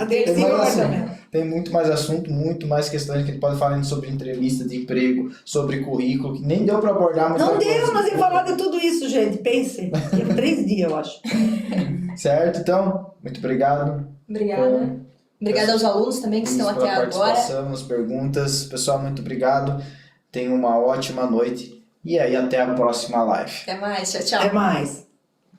Tem muito mais assunto, muito mais questões que a gente pode falar sobre entrevista de emprego, sobre currículo, que nem deu para abordar muita coisa. Não deu, mas ia falar de tudo isso, gente. Pense. 3 dias, eu acho. Certo? Então, muito obrigado. Obrigada. Obrigada aos alunos também que estão até agora. Participação, as perguntas. Pessoal, muito obrigado. Tenham uma ótima noite. E aí, até a próxima live. Até mais. Tchau, tchau. Até mais.